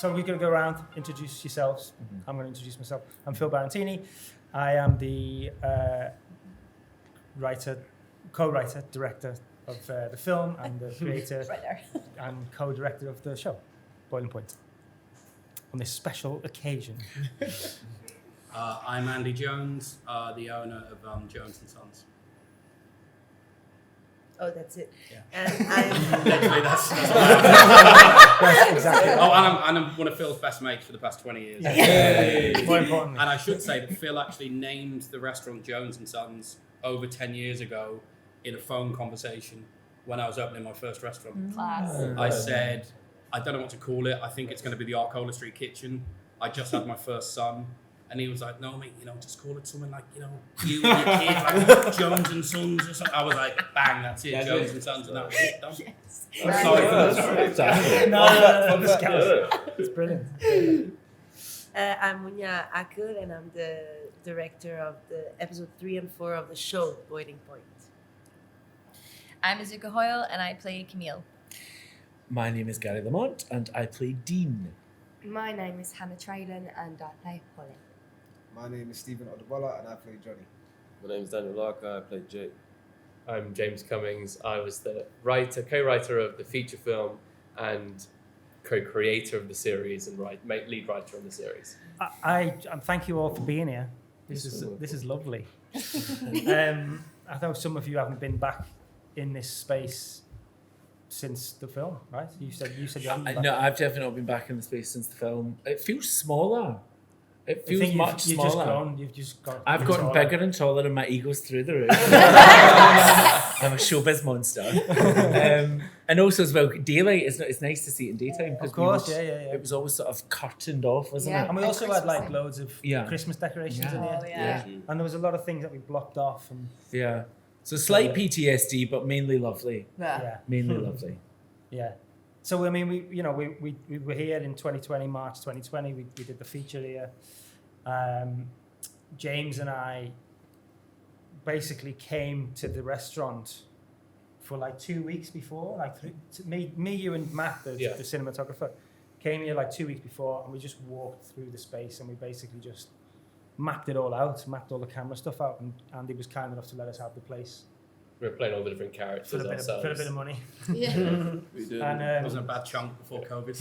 So we're going to go around, introduce yourselves. I'm going to introduce myself. I'm Phil Barantini. I am the co-writer, director of the film, and the creator and co-director of the show, Boiling Point, on this special occasion. I'm Andy Jones, the owner of Jones & Sons. Oh, that's it. Yeah. And I'm Literally, that's Exactly. Oh, and I'm one of Phil's best mates for the past 20 years. More importantly. And I should say that Phil actually named the restaurant Jones & Sons over 10 years ago in a phone conversation when I was opening my first restaurant. Class. I said, I don't know what to call it. I think it's going to be the Arcola Street Kitchen. I just had my first son. And he was like, no, mate, just call it something like, you and your kid, like Jones and Sons or something. I was like, bang, that's it, Jones and Sons, and that was it, done. Yes. I'm sorry for that. No, it's brilliant. I'm Mounia and I'm the director of the episode 3 and 4 of the show Boiling Point. I'm Izuka Hoyle and I play Camille. My name is Gary Lamont and I play Dean. My name is Hannah Traylen and I play Holly. My name is Stephen Odubola and I play Johnny. My name is Daniel Larkai, I play Jake. I'm James Cummings. I was the co-writer of the feature film and co-creator of the series and lead writer on the series. I thank you all for being here. This is lovely. I know some of you haven't been back in this space since the film, right? You said you haven't been back. No, I've definitely not been back in the space since the film. It feels smaller. It I feels think much smaller. You've just got. I've gotten taller. bigger and taller and my ego's through the roof. I'm a showbiz monster. And also as well, daylight, it's nice to see it in daytime. Of course, yeah. It was always sort of curtained off, wasn't Yeah. it? And we Like also had like Christmas. loads of Christmas decorations in here. Oh, yeah. And there was a lot of things that we blocked off. And Yeah. So slight PTSD, but mainly lovely. yeah. Mainly lovely. Yeah. So I mean, we were here in 2020, March 2020. We did the feature here. James and I basically came to the restaurant for like 2 weeks before. Like me, you, and Matt, the cinematographer, came here like 2 weeks before, and we just walked through the space, and we basically just mapped it all out, mapped all the camera stuff out, and Andy was kind enough to let us have the place We were playing all the different characters for a ourselves. bit of money. Yeah. We did. And, It wasn't a bad chunk before COVID.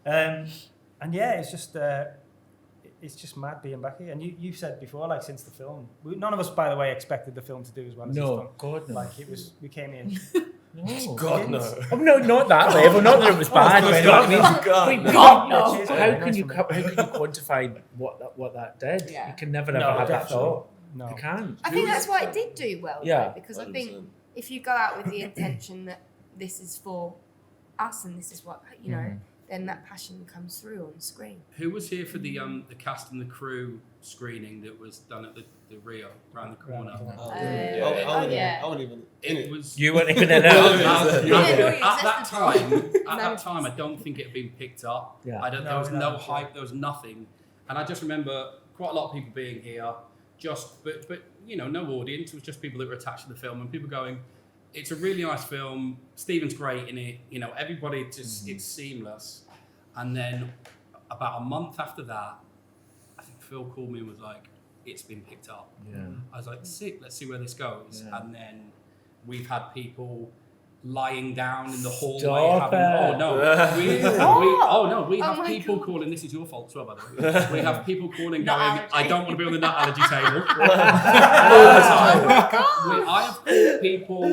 And yeah, it's just mad being back here. And you said before, like since the film, none of us, by the way, expected the film to do as well as it's done. No, God no. Like we came in. No. God, no. Oh, no, not that level. Not that it was bad. but God, I mean, God, wait, no. God, no. no. Cheers, How very can nice you from quantify what that did? Yeah. You can never No, ever have that definitely. thought. No. You can't. I think that's why it did do well. Yeah. Though, because I think 100%. if you go out with the intention that this is for us and this is what, then that passion comes through on screen. Who was here for the cast and the crew screening that was done at the Rio around the corner? I yeah. wasn't even in It it. was. You weren't even in it. Yeah, no, At that None time, I don't think it had been picked up. Yeah. There was no hype. There was nothing, and I just remember quite a lot of people being here, but no audience. It was just people that were attached to the film, and people going, "It's a really nice film. Stephen's great in it. Everybody just it's seamless." And then about a month after that, I think Phil called me and was like, "It's been picked up." Yeah. I was like, "Sick. Let's see where this goes." Yeah. And then we've had people lying down in the hallway. Stop it. We have my people God. calling. This is your fault as well, by the way. We have people calling, Nut going, allergy. "I don't want to be on the nut allergy table." I have called people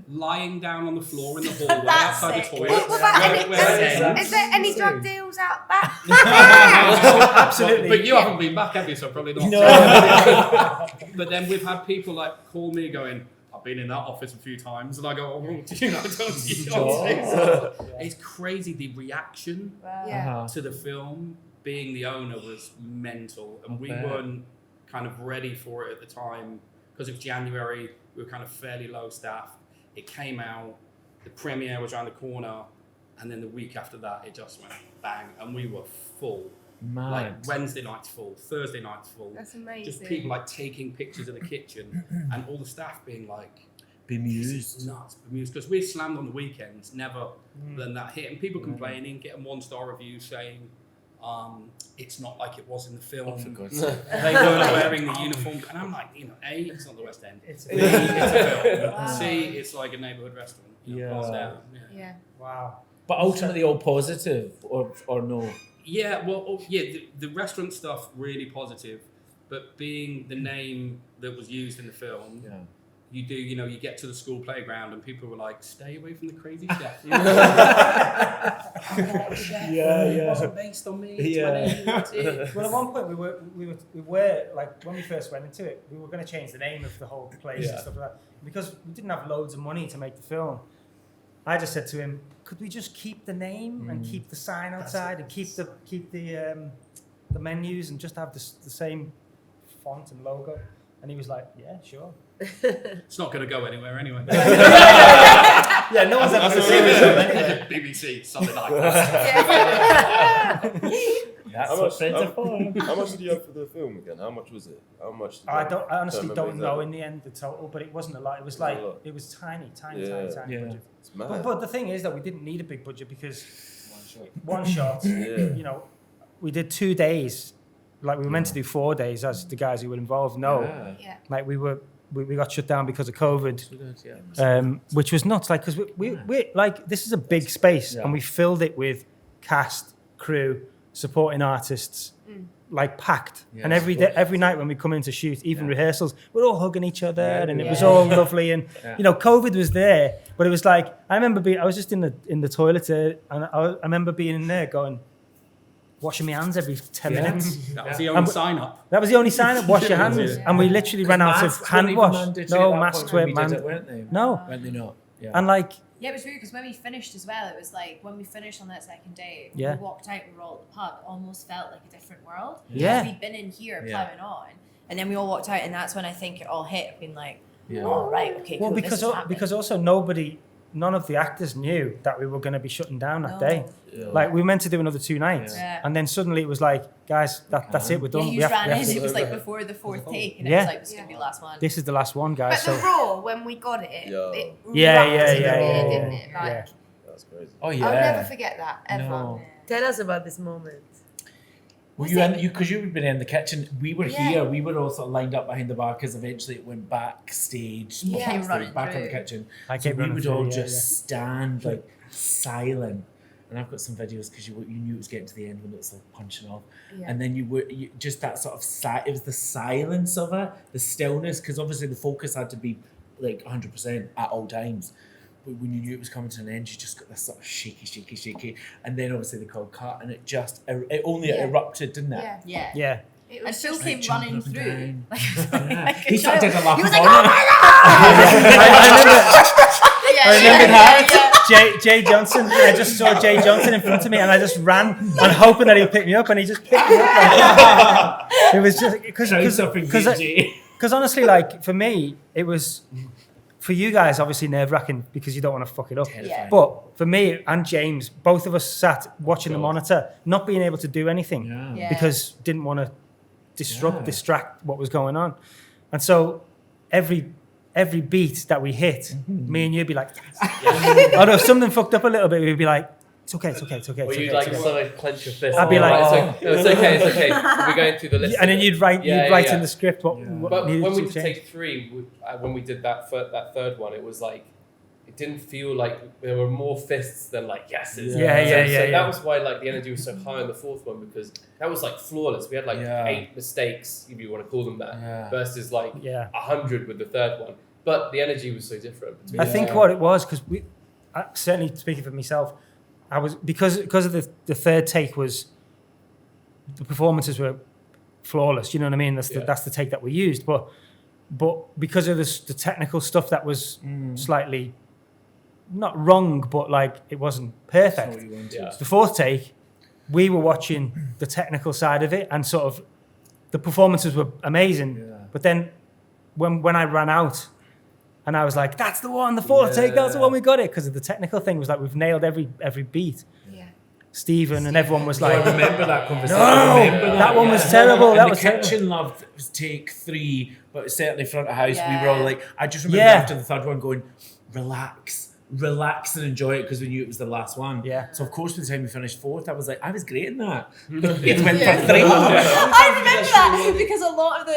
lying down on the floor in the hallway That's outside sick. the toilet. Is there any drug deals out back? Absolutely. But you haven't been back, have you? So probably not. No. But then we've had people like call me going, "I've been in that office a few times," and I go, "Oh, don't say so." It's crazy. The reaction Yeah. to the film, being the owner, was mental, and we bet. weren't kind of ready for it at the time because of January. We were kind of fairly low staffed. It came out, the premiere was around the corner, and then the week after that, it just went bang, and we were full. Mad. Like Wednesday night's full, Thursday night's full. That's amazing. Just people like taking pictures in the kitchen, and all the staff being like, Bemused. Nuts, bemused. Because we're slammed on the weekends, never than that hit. And people complaining, getting 1-star reviews saying, it's not like it was in the film. Oh, for God's They sake. weren't wearing the uniform. And I'm like, A, it's not the West End. It's B, it's a film. Wow. C, it's like a neighbourhood restaurant. Calm down. Yeah. wow. But ultimately all positive, or no? Yeah, well, the restaurant stuff really positive, but being the name that was used in the film, you get to the school playground and people were like, "Stay away from the crazy chef." I'm not a chef. It wasn't based on me. It's my name. That's it. Well, at one point we were like when we first went into it, we were going to change the name of the whole place and stuff like that because we didn't have loads of money to make the film. I just said to him, "Could we just keep the name and keep the sign outside and keep the menus and just have the same font and logo?" And he was like, "Yeah, sure." It's not going to go anywhere anyway. Yeah, no one's ever going to see this film anyway. BBC, something like that. That's How what much- friends are for. How much did you have for the film again? How much was it? How much? Did I honestly remember don't know exactly. in the end the total, but it wasn't a lot. It was Not a like lot. it was tiny Yeah. budget. It's mad. But the thing is that we didn't need a big budget because One shot. one shot. You know, we did 2 days. Like we were meant to do 4 days, as the guys who were involved know. Yeah. Like we got shut down because of COVID, Yeah. which was nuts. Like because we like this is a big space, and we filled it with cast, crew, supporting artists, like packed. Yeah, and every night when we come in to shoot, even rehearsals, we're all hugging each other, and it was Yeah. all lovely. And Yeah. you know, COVID was there, but it was like I was just in the toilet, and I remember being in there going, washing my hands every 10 minutes. That was the only sign up. That was the only sign up, wash your hands. And we literally ran out of Masks hand weren't wash. even mandatory No, at that masks point when we weren't did it, mandatory. weren't they? No. Weren't they not? Yeah. And like, Yeah, it was weird because when we finished as well, it was like when we finished on that second day, when Yeah. we walked out, we were all at the pub, it almost felt like a different world. Yeah. Because we'd been in here Yeah. ploughing on, and then we all walked out, and that's when I think it all hit, being like, Yeah. oh, right, okay, well, cool, this because is happening. because also none of the actors knew that we were going to be shutting down that No. day. Yeah. Like we were meant to do another 2 nights, Yeah. and then suddenly it was like, guys, that's it, we're Yeah, done. you We have ran in, to- it was like before the fourth take, and it Yeah. was like, this is going to be the last one. This is the last one, But guys. the So raw, when we got it, Yeah. it Yeah, rocked yeah, me, yeah, didn't yeah, it? Like, yeah. That's crazy. Oh yeah. I'll never forget that, ever. No. Tell us about this moment. Were you in? Because you've been in the kitchen. We were Yeah. here. We were all sort of lined up behind the bar because eventually it went backstage. Yeah. Came running back in through. the kitchen. I So kept we running would through, all yeah, just stand like silent. And I've got some videos because you knew it was getting to the end when it was like punching off. Yeah. And then you just that sort of it was the silence of it, the stillness, because obviously the focus had to be like 100% at all times. But when you knew it was coming to an end, you just got this sort of shaky. And then obviously they called cut, and it only Yeah. erupted, didn't it? Yeah. Yeah. Yeah. It And was Phil just came like running jumping up and through. down. Like He a started child. to laugh He was on like, oh it. my I remember that. Jay Johnson. I just saw Jay Johnson in front of me, and I just ran and hoping that he'd pick me up, and he just picked me up. It was just because honestly, like for me, it was for you guys obviously nerve-wracking because you don't want to fuck it up. Yeah. But for me and James, both of us sat watching the monitor, not being able to do anything Yeah. Yeah. because didn't want to distract what was going on, and so every beat that we hit, me and you'd be like, yes. Although if something fucked up a little bit, we'd be like, it's okay. Or you'd like sort of clench your fist. I'd be like, it's okay. We're going through the list. And then you'd write Yeah. in the script what But needed when to we did change. take 3, when we did that third one, it was like it didn't feel like there were more fists than like yeses. Yeah. So that was why like the energy was so high on the fourth one, because that was like flawless. We had like 8 mistakes, if you want to call them that, versus like 100 with the third one. But the energy was so different. I think what it was, because certainly speaking for myself, I was because of the third take was the performances were flawless. You know what I mean? That's the take that we used. But because of the technical stuff that was slightly not wrong, but like it wasn't perfect. The fourth take, we were watching the technical side of it, and sort of the performances were amazing. Yeah. But then when I ran out, and I was like, that's the one, the fourth take, that's the one, we got it. Because of the technical thing was like, we've nailed every beat. Yeah. Stephen, and everyone was I like, remember that conversation. No, I remember that one was terrible. And That the was terrible. kitchen loved take 3, but certainly front of house, we were all Yeah. like, I just remember Yeah. after the third one going, relax and enjoy it because we knew it was the last one. Yeah. So of course, by the time we finished 4th, I was like, I was great in that. It Yeah. went for 3. I remember that because a lot of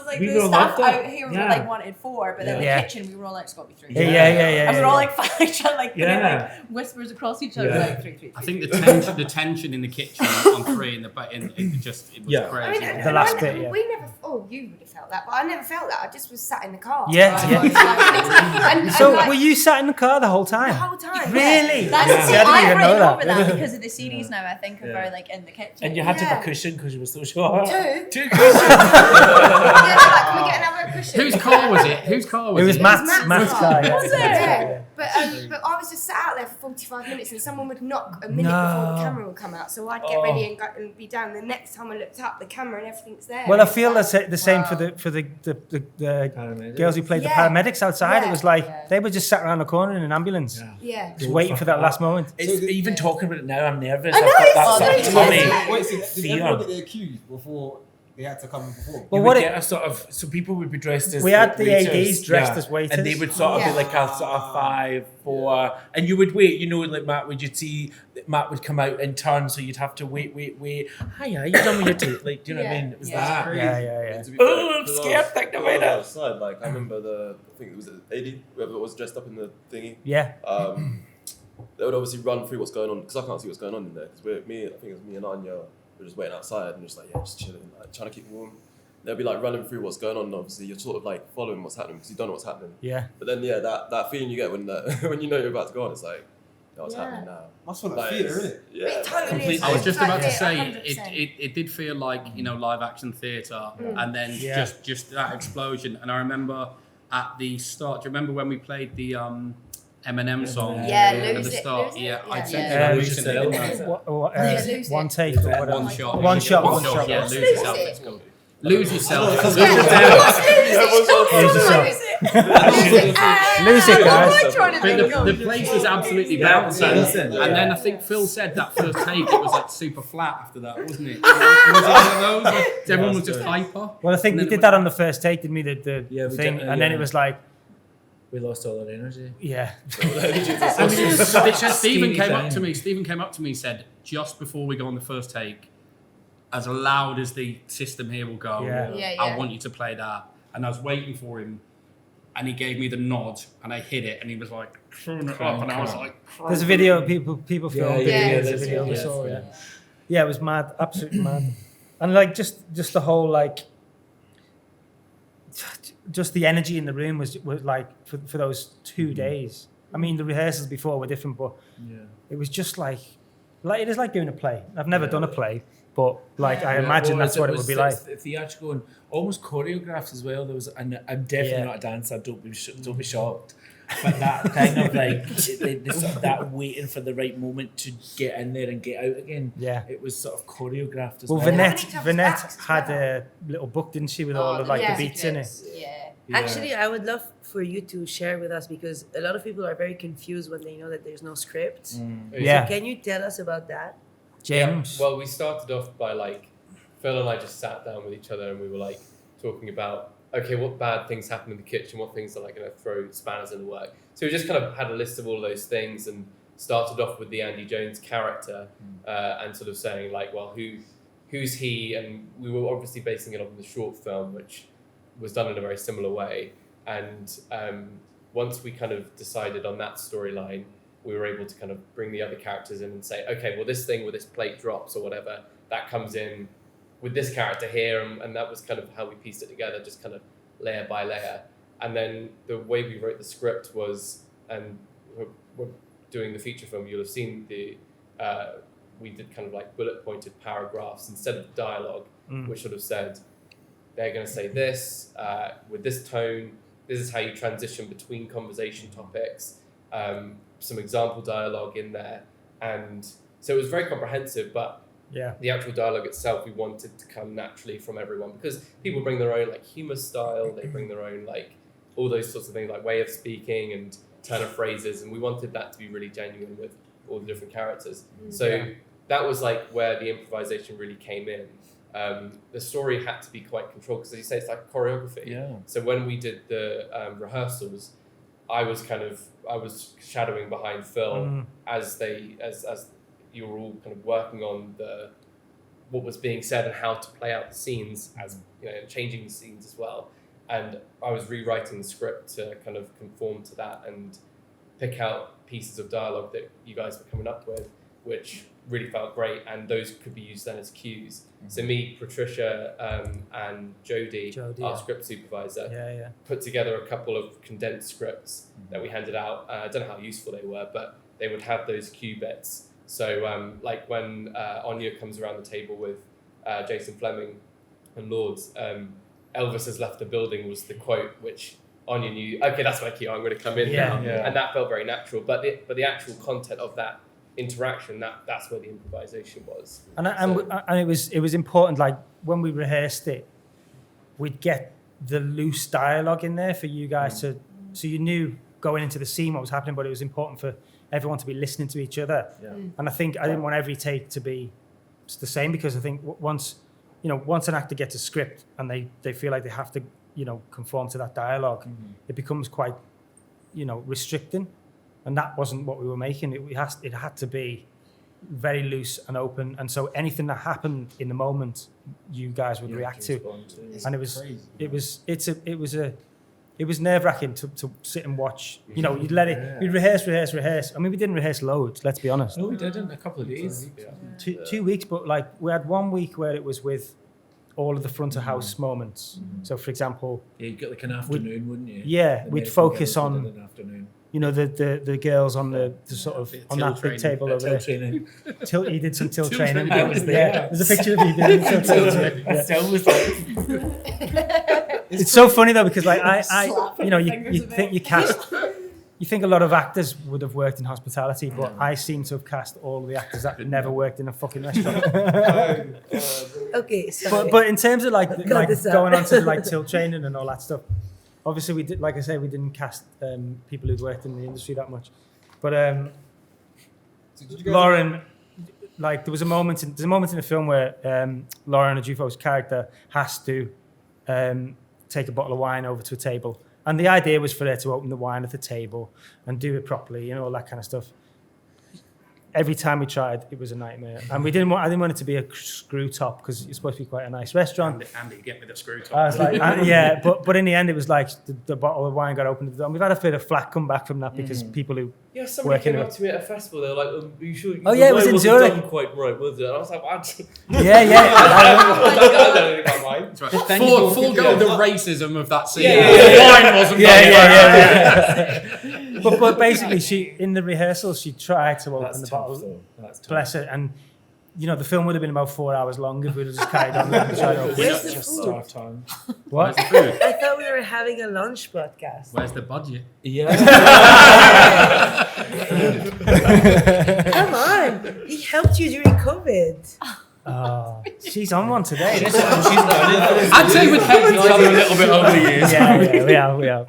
like We the all staff loved it. out here were Yeah. like wanted 4, but then Yeah. the kitchen we were all like, it's got to be 3. Yeah. And we were all like fighting each other, like putting Yeah. like whispers across each other, Yeah. like 3. I think the tension in the kitchen on 3 in the it was Yeah. crazy. The last bit, yeah. We never. Oh, you would have felt that, but I never felt that. I just was sat in the car. Yeah, Like, yeah. and So like, were you sat in the car the whole time? the whole time? Really? That's Yeah. See, I didn't I've even know written that. over that because of the series now. I think of Yeah. her like in the kitchen. And you had to have Yeah. a cushion because you were so short. Two. 2 cushions. Can we get another cushion? Whose car was it? Whose car was It it? was Matt's car. Yeah. Was it? Yeah. But I was just sat out there for 45 minutes and someone would knock a minute before the camera would come out. So I'd get ready and, go, and be down. The next time I looked up, the camera and everything's there. Well, I It's feel like, that's the same wow. for the Paramedics. girls who played Yeah. the paramedics outside. Yeah. It was like Yeah. they were just sat around the corner in an ambulance, Yeah. just waiting for that last moment. It's, even talking about it now, I'm nervous. I know, I've got that it's sort of so tummy. Wait, so did Fear. everyone get their cues before they had to come and perform? Well, You what would it, get a sort of, so people would be dressed as we had like the waiters, ADs dressed as waiters. and they would sort of Yeah. be like a sort of 5, 4, and you would wait. You know, like Matt, would you see that Matt would come out in turn, so you'd have to wait. Hiya, you done with your tape? Like, do you know what I mean? It was Yeah. that. yeah. To be Oh, fair, I'm 'cause scared I thinking was about it. outside, like I remember I think it was AD, whoever was dressed up in the thingy. Yeah. They would obviously run through what's going on because I can't see what's going on in there. Because I think it was me and Anya, we were just waiting outside and just like just chilling, like trying to keep warm. They'll be like running through what's going on. And obviously, you're sort of like following what's happening because you don't know what's happening. Yeah. But then that feeling you get when when you know you're about to go on, it's like, what's happening now? Must feel like Like, theatre, isn't it? Yeah. It totally Completely. is. I was just about to It's like say it, 100%. it did feel like live action theatre, and then Yeah. just that explosion. And I remember at the start. Do you remember when we played the Eminem song Yeah, at lose the it, start? lose it. Yeah, I Yeah. sent Yeah. you Lose recently. yourself. didn't I? Lose it. One take or whatever. One shot. One shot. Yeah, Lose lose yourself. it. It's called. Lose yourself. Lose yourself. Lose it, guys. But the place was absolutely bouncing, and then I think Phil said that first take it was like super flat after that, wasn't it? Was it one of those? Where everyone was just hyper. Well, I think And we then did it that on the first take, didn't we? The Yeah, we thing, did, and then yeah. it was like, We lost all our energy. yeah. I mean, it's such a Stephen skinny came up thing. to me. Stephen came up to me and said, just before we go on the first take, as loud as the system here will go, Yeah. Yeah, I yeah. want you to play that. And I was waiting for him, and he gave me the nod, and I hit it, and he was like throwing it up, and I was like, There's a video of people filmed it. yeah, There's a there's video we yeah, saw. yeah. Yeah, it was mad, absolutely mad, and like just the whole like, just the energy in the room was like for those 2 days. I mean, the rehearsals before were different, but it was just like it is like doing a play. I've never done a play, but like I imagine that's what it would be like. Theatrical and almost choreographed as well. There was, and I'm definitely Yeah. not a dancer. Don't be shocked. But that kind of like that waiting for the right moment to get in there and get out again. Yeah. It was sort of choreographed as Well, well. Vinette had a little book, didn't she, with all of like yeah. the beats in it? Yeah. Yeah. Actually, I would love for you to share with us because a lot of people are very confused when they know that there's no script. Yeah. Can you tell us about that? James. Well, we started off by like Phil and I just sat down with each other and we were like talking about okay, what bad things happen in the kitchen, what things are like going to throw spanners in the work. So we just kind of had a list of all those things and started off with the Andy Jones character and sort of saying like, well, who's he? And we were obviously basing it on the short film, which was done in a very similar way. And once we kind of decided on that storyline, we were able to kind of bring the other characters in and say, okay, well, this thing where this plate drops or whatever, that comes in with this character here. And that was kind of how we pieced it together, just kind of layer by layer. And then the way we wrote the script was, and we're doing the feature film, you'll have seen we did kind of like bullet pointed paragraphs instead of dialogue, which sort of said, they're going to say this with this tone. This is how you transition between conversation topics. Some example dialogue in there. And so it was very comprehensive, but the actual dialogue itself, we wanted to come naturally from everyone because people bring their own like humor style. They bring their own like all those sorts of things like way of speaking and turn of phrases. And we wanted that to be really genuine with all the different characters. So that was like where the improvisation really came in. The story had to be quite controlled because, as you say, it's like choreography. Yeah. So when we did the rehearsals, I was shadowing behind Phil as you were all kind of working on what was being said and how to play out the scenes, as changing the scenes as well. And I was rewriting the script to kind of conform to that and pick out pieces of dialogue that you guys were coming up with, which really felt great, and those could be used then as cues. So me, Patricia, and Jodie, our script supervisor, put together a couple of condensed scripts that we handed out. I don't know how useful they were, but they would have those cue bits. So like when Anya comes around the table with Jason Fleming and Lords, Elvis has left the building was the quote, which Anya knew, okay, that's my cue, I'm going to come in now. Yeah. And that felt very natural. But the actual content of that interaction, that's where the improvisation was. And it was important, like when we rehearsed it, we'd get the loose dialogue in there for you guys so you knew going into the scene what was happening, but it was important for everyone to be listening to each other. And I think I didn't want every take to be the same, because I think once an actor gets a script and they feel like they have to conform to that dialogue, it becomes quite restricting. And that wasn't what we were making. It had to be very loose and open. And so anything that happened in the moment, you guys would react to. And it was nerve-wracking to sit and watch. You'd let it. We'd rehearse. I mean, we didn't rehearse loads. Let's be honest. No, we did in a couple of days. 2 weeks, but like we had 1 week where it was with all of the front of house moments. So, for example, you get like an afternoon, wouldn't you? Yeah, we'd focus on an afternoon. The girls on the sort of on that big table over there. Training. He did some tilt training. I was there. Yeah, there's a picture of you doing tilt training. I still was like. It's so funny though, because like you think a lot of actors would have worked in hospitality, but I seem to have cast all of the actors that never worked in a fucking restaurant. Okay, sorry. But in terms of like going on to like tilt training and all that stuff, obviously we did, like I say, we didn't cast people who'd worked in the industry that much. But Lauren, like there's a moment in the film where Lauren Odubo's character has to take a bottle of wine over to a table. And the idea was for her to open the wine at the table and do it properly, all that kind of stuff. Every time we tried, it was a nightmare. And I didn't want it to be a screw top because it's supposed to be quite a nice restaurant. Andy, get me the screw top. I was like, but in the end, it was like the bottle of wine got opened. And we've had a bit of flack come back from that because people who somebody came up to me at a festival. They were like, "Are you sure?" Oh yeah, it was in Zurich. Done quite right, was it? And I was like, "What?" Yeah. Forego the racism of that scene. Wine wasn't done. But basically, she in the rehearsals she tried to open the bottle. Bless her, and the film would have been about 4 hours long if we'd have just carried on and tried to open Where's it. the food? Time. What? Where's the food? I thought we were having a lunch podcast. Where's the budget? Yeah. Come on, he helped you during COVID. Oh, she's on one today. I'd say we've helped each other a little bit over the years. Yeah, we have.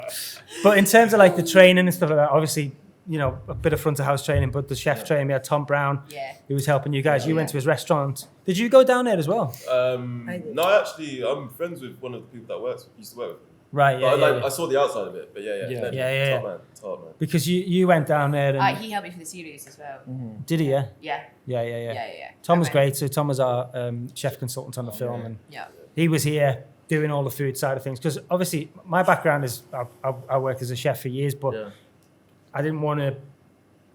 But in terms of like the training and stuff like that, obviously, a bit of front of house training, but the chef training, we had Tom Brown, who was helping you guys. You went to his restaurant. Did you go down there as well? No, actually, I'm friends with one of the people that used to work with him. Right, I saw the outside of it, but yeah. Top man. Because you went down there and He helped me for the series as well. Did he? Yeah. Tom was great. So Tom was our chef consultant on the film, and he was here doing all the food side of things. Because obviously, my background is I worked as a chef for years, but I didn't want to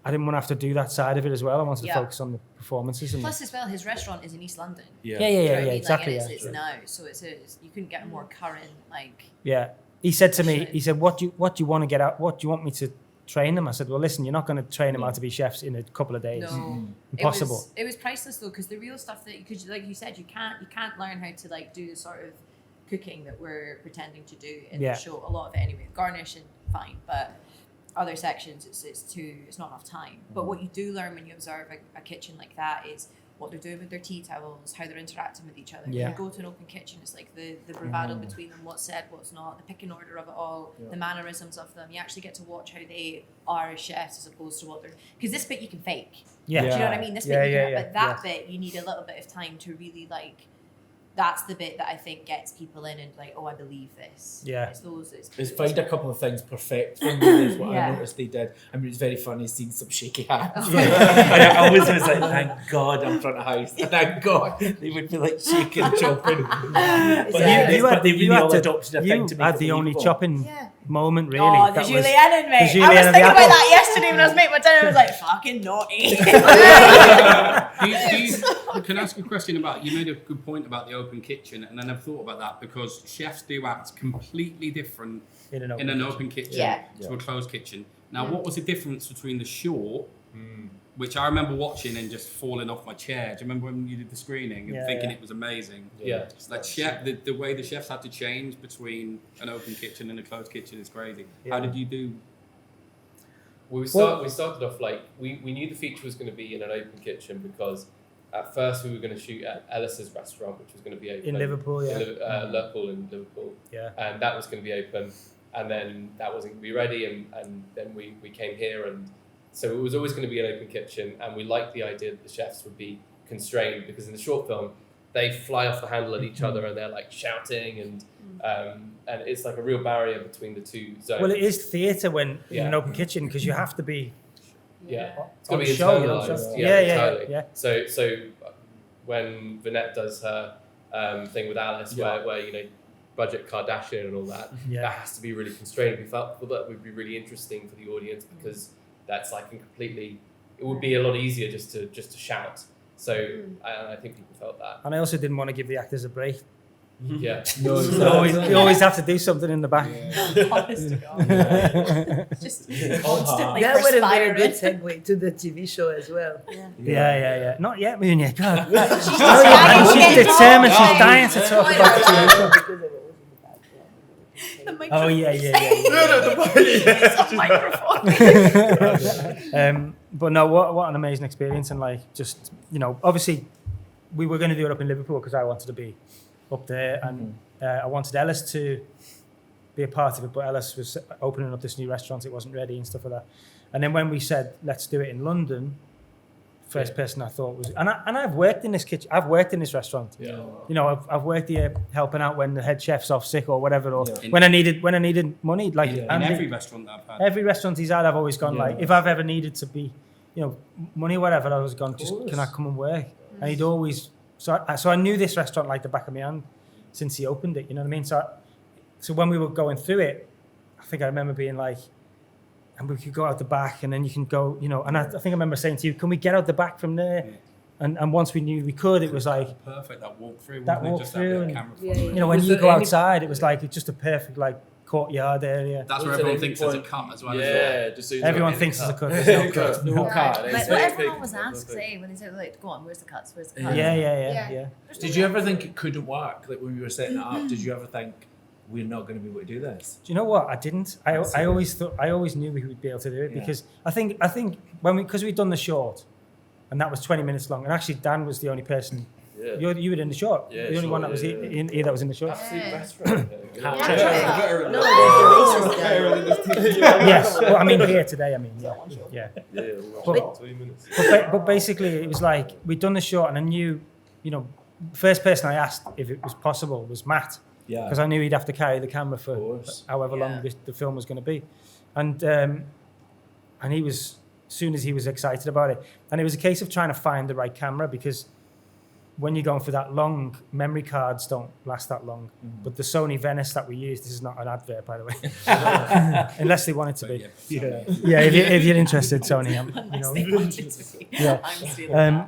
have to do that side of it as well. I wanted to focus on the performances. Plus, as well, his restaurant is in East London. Yeah, exactly. Like, it's now, so you couldn't get a more current like. Yeah, he said to me, he said, "What do you want to get out? What do you want me to train them?" I said, "Well, listen, you're not going to train them how to be chefs in a couple of days. No, Impossible." It was priceless though, because the real stuff that because like you said, you can't learn how to like do the sort of cooking that we're pretending to do in the show. A lot of it anyway, garnish and fine, but other sections it's not enough time. But what you do learn when you observe a kitchen like that is what they're doing with their tea towels, how they're interacting with each other. Yeah. When you go to an open kitchen, it's like the bravado between them, what's said, what's not, the picking order of it all, the mannerisms of them. You actually get to watch how they are as chefs as opposed to what they're... Because this bit you can fake. Yeah. Do you know what I mean? This bit Yeah, you yeah, can, yeah, but that bit you need a little bit of time to really like. That's the bit that I think gets people in and like, oh, I believe this. Yeah. It's those. It's find a couple of things perfect for me is what Yeah. I noticed they did. I mean, it's very funny seeing some shaky hands. Yeah. And I always was like, thank God I'm front of house. Thank God they would be like shaking, chopping. But they really all adopted a thing to You make had it the only believable. chopping moment, really. Oh, the That was- julienne in me. I was julienne thinking and the about apple. that yesterday when I was making my dinner. I was like, fucking naughty. Can I ask you a question about, you made a good point about the open kitchen, and I never thought about that because chefs do act completely different in an open kitchen Yeah. to a closed kitchen. Now, what was the difference between the short, which I remember watching and just falling off my chair? Do you remember when you did the screening and thinking it was amazing? Yeah. Like the way the chefs had to change between an open kitchen and a closed kitchen is crazy. How did you do? We started off like we knew the feature was going to be in an open kitchen because at first we were going to shoot at Ellis's restaurant, which was going to be open in Liverpool, Liverpool in Liverpool, and that was going to be open, and then that wasn't going to be ready, and then we came here, and so it was always going to be an open kitchen, and we liked the idea that the chefs would be constrained because in the short film they fly off the handle at each other and they're like shouting and it's like a real barrier between the two zones. Well, it is theatre when in an open kitchen because you have to be. It's got to be show, internalised. Yeah. So when Vinette does her thing with Alice, where you know, budget Kardashian and all that, that has to be really constrained. We felt that would be really interesting for the audience because that's like it would be a lot easier just to shout. So I think people felt that. And I also didn't want to give the actors a break. Yeah. No, you always have to do something in the back. Honest to God. Just constantly That would have been a good perspiring. segue to the TV show as well. Yeah. Not yet, Mounia. God. She's And she's dying. determined. She's dying to talk about the TV show. The microphone. Oh yeah. It's a microphone. But no, what an amazing experience, and like just obviously we were going to do it up in Liverpool because I wanted to be up there, and I wanted Ellis to be a part of it, but Ellis was opening up this new restaurant, it wasn't ready and stuff like that. And then when we said let's do it in London, first person I thought was, and I've worked in this kitchen, I've worked in this restaurant. Yeah. I've worked here helping out when the head chef's off sick or whatever, or when I needed money, like In every restaurant that I've had. every restaurant he's had, I've always gone like, if I've ever needed to be, money or whatever, I've always gone, just can I come and work? And he'd always, so I knew this restaurant like the back of my hand since he opened it, you know what I mean? So when we were going through it, I think I remember being like, and we could go out the back and then you can go, and I think I remember saying to you, can we get out the back from there? And once we knew we could, it was like perfect, that walk through. That wasn't it? walk Just through that bit and- of camera Yeah, front. when Was you there go any- outside, it was like it's just a perfect like courtyard area. That's Was where there everyone any thinks there's a point- cut as well. Yeah, just so you know. Everyone thinks there's a cut. There's no cut. No cut. But It's everyone big. always asks, when they say, like, go on, where's the cuts? Where's the cuts? Yeah. Did you ever think it couldn't work? Like when we were setting it up, did you ever think we're not going to be able to do this? Do you know what? I didn't. I always knew we would be able to do it because I think because we'd done the short, and that was 20 minutes long, and actually Dan was the only person. Yeah. You were in the short. Yeah, the only one that was yeah. in here that was in the short. Absolute restaurant. No, there's the races down. Yes. Well, I mean here today. I mean yeah. But 20 minutes. But basically, it was like we'd done the short, and I knew, first person I asked if it was possible was Matt. Yeah. Because I knew he'd have to carry the camera for course. however long the film was going to be, and he was, as soon as he was excited about it, and it was a case of trying to find the right camera because when you're going for that long, memory cards don't last that long. But the Sony Venice that we used, this is not an advert, by the way, unless they want it to be. Yeah, if you're interested, Sony.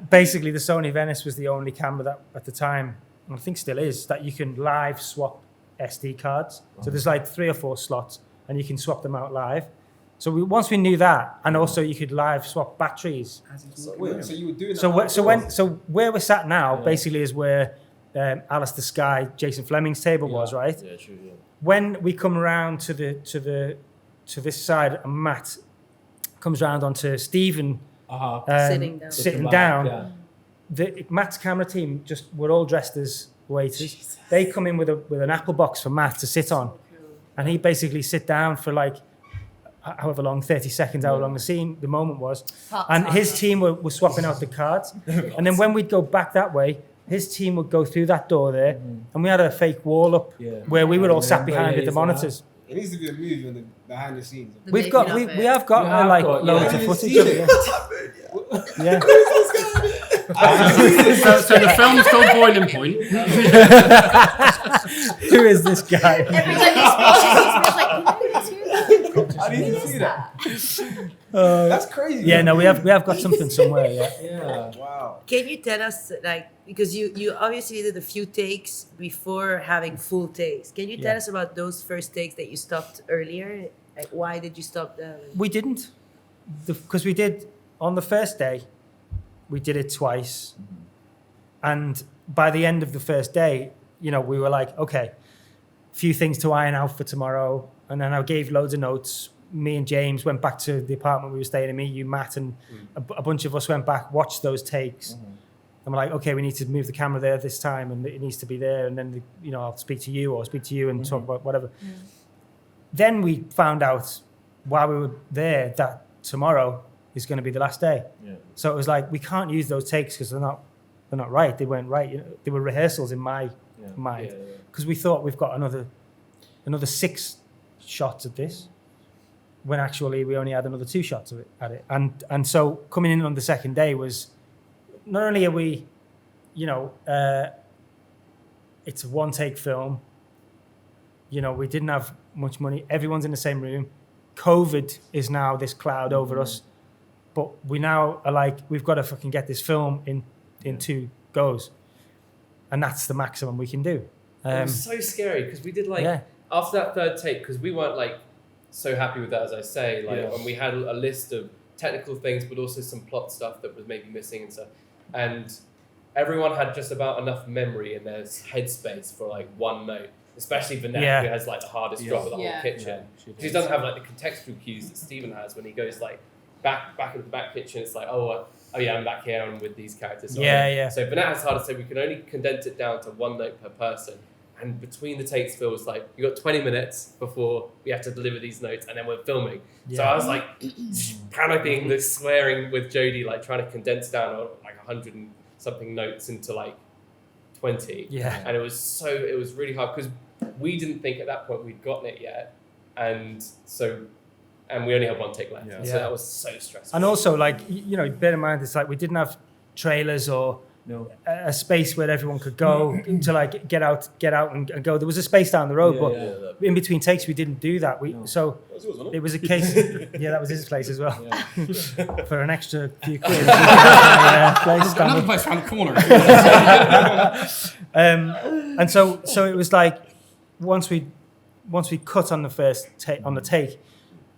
Basically, the Sony Venice was the only camera that at the time, and I think still is, that you can live swap SD cards. So there's like 3 or 4 slots, and you can swap them out live. So once we knew that, and also you could live swap batteries. So you were doing that? So where we're sat now, basically, is where Alice the Sky, Jason Fleming's table was, right? Yeah, true, yeah. When we come around to this side, and Matt comes round onto Stephen Sitting down. sitting down. Yeah. Matt's camera team were all dressed as waiters. Jesus. They come in with an apple box for Matt to sit on, and he basically sit down for like however long, 30 seconds, however long the moment was. And his team were swapping out the cards. And then when we'd go back that way, his team would go through that door there, and we had a fake wall up where we were all sat behind with the monitors. It needs to be a movie on the behind the scenes. We have got like loads of footage of it. Yeah. So the film's called Boiling Point. Who is this guy? Every time he speaks, I need to see that. That's crazy. Yeah, no, we have got something somewhere. Yeah. Wow. Can you tell us, like, because you obviously did a few takes before having full takes. Can you tell us about those first takes that you stopped earlier? Like, why did you stop them? We didn't, because we did on the first day. We did it twice, and by the end of the first day, we were like, okay, few things to iron out for tomorrow. And then I gave loads of notes. Me and James went back to the apartment we were staying in. Me, you, Matt, and a bunch of us went back, watched those takes. And we're like, okay, we need to move the camera there this time, and it needs to be there. And then, I'll speak to you and talk about whatever. Then we found out while we were there that tomorrow is going to be the last day. Yeah. So it was like, we can't use those takes because they're not right. They weren't right. They were rehearsals in my mind, because we thought we've got another 6 shots of this, when actually we only had another 2 shots of it at it. And so coming in on the second day was, not only are we, it's a 1-take film. We didn't have much money. Everyone's in the same room. COVID is now this cloud over us. But we now are like, we've got to fucking get this film in 2 goes. And that's the maximum we can do. It was so scary because we did after that third take, because we weren't so happy with that, as I say, and we had a list of technical things, but also some plot stuff that was maybe missing and stuff. And everyone had just about enough memory in their headspace for one note, especially Vanette, who has the hardest job of the whole kitchen. She doesn't have the contextual cues that Stephen has when he goes back into the back kitchen. It's like, oh yeah, I'm back here, I'm with these characters. So So Vanette has hard to say, we can only condense it down to 1 note per person. And between the takes feels like you got 20 minutes before we have to deliver these notes, and then we're filming. So I was panicking, swearing with Jodie, trying to condense down 100 and something notes into 20. Yeah. And it was really hard because we didn't think at that point we'd gotten it yet, and we only had 1 take left. So that was so stressful. And also, bear in mind, it's we didn't have trailers or a space where everyone could go to get out and go. There was a space down the road, but in between takes we didn't do that. So it was a case. That was his place as well. For an extra few quid. Another place around the corner. And so it was once we cut on the first take on the take,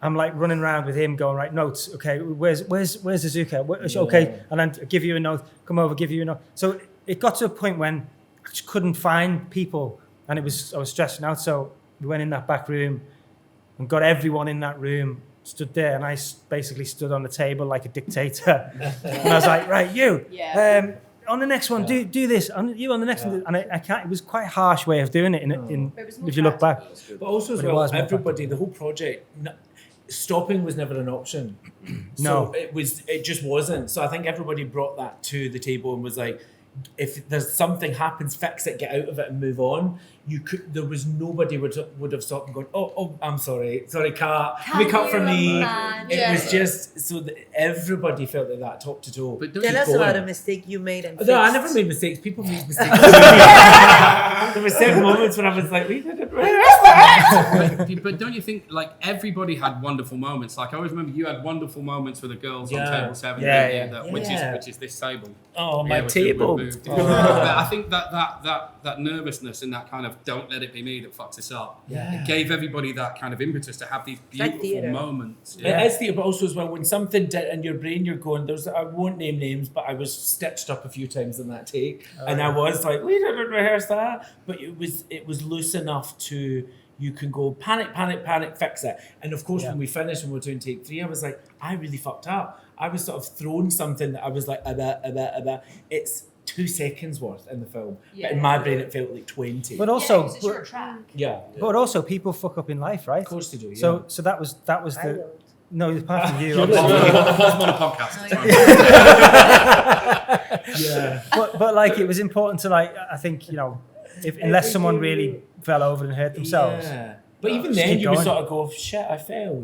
I'm running around with him going, right, notes, okay, where's Izuka? Okay, and then give you a note, come over, give you a note. So it got to a point when I just couldn't find people, and I was stressing out. So we went in that back room and got everyone in that room, stood there, and I basically stood on the table like a dictator. And I was like, right, you, on the next one, do this, you on the next one. And I can't, it was quite a harsh way of doing it if you look back. But also as well, everybody, the whole project, stopping was never an option. No, it just wasn't. So I think everybody brought that to the table and was like, if there's something happens, fix it, get out of it, and move on. There was nobody would have stopped and gone, oh, I'm sorry, cut, can we cut for me? It was just so that everybody felt that top to toe. But tell us about a mistake you made and No, I never made mistakes. People make mistakes. There were certain moments when I was like, we didn't but don't you think everybody had wonderful moments? I always remember you had wonderful moments with the girls on table 7, which is this table. Oh, my table. But I think that nervousness and that kind of don't let it be me that fucks us up. It gave everybody that kind of impetus to have these beautiful moments. It is theatre, but also as well when something did in your brain, you're going. I won't name names, but I was stitched up a few times in that take, and I was like, we didn't rehearse that, but it was loose enough to you can go panic, fix it. And of course, Yeah. when we finished and we were doing take 3, I was like, I really fucked up. I was sort of thrown something that I was like, it's 2 seconds worth in the film. But in my brain, it felt like 20. But also, it's a short track. yeah, but also, people fuck up in life, right? of course they do. Yeah. So that was I the don't. no. Apart from you, I'm obviously. on a podcast. it's fine. yeah. but like it was important to like. I think unless someone really fell over and hurt themselves. Yeah. But even Just then, keep you would going. sort of go, shit, I fell,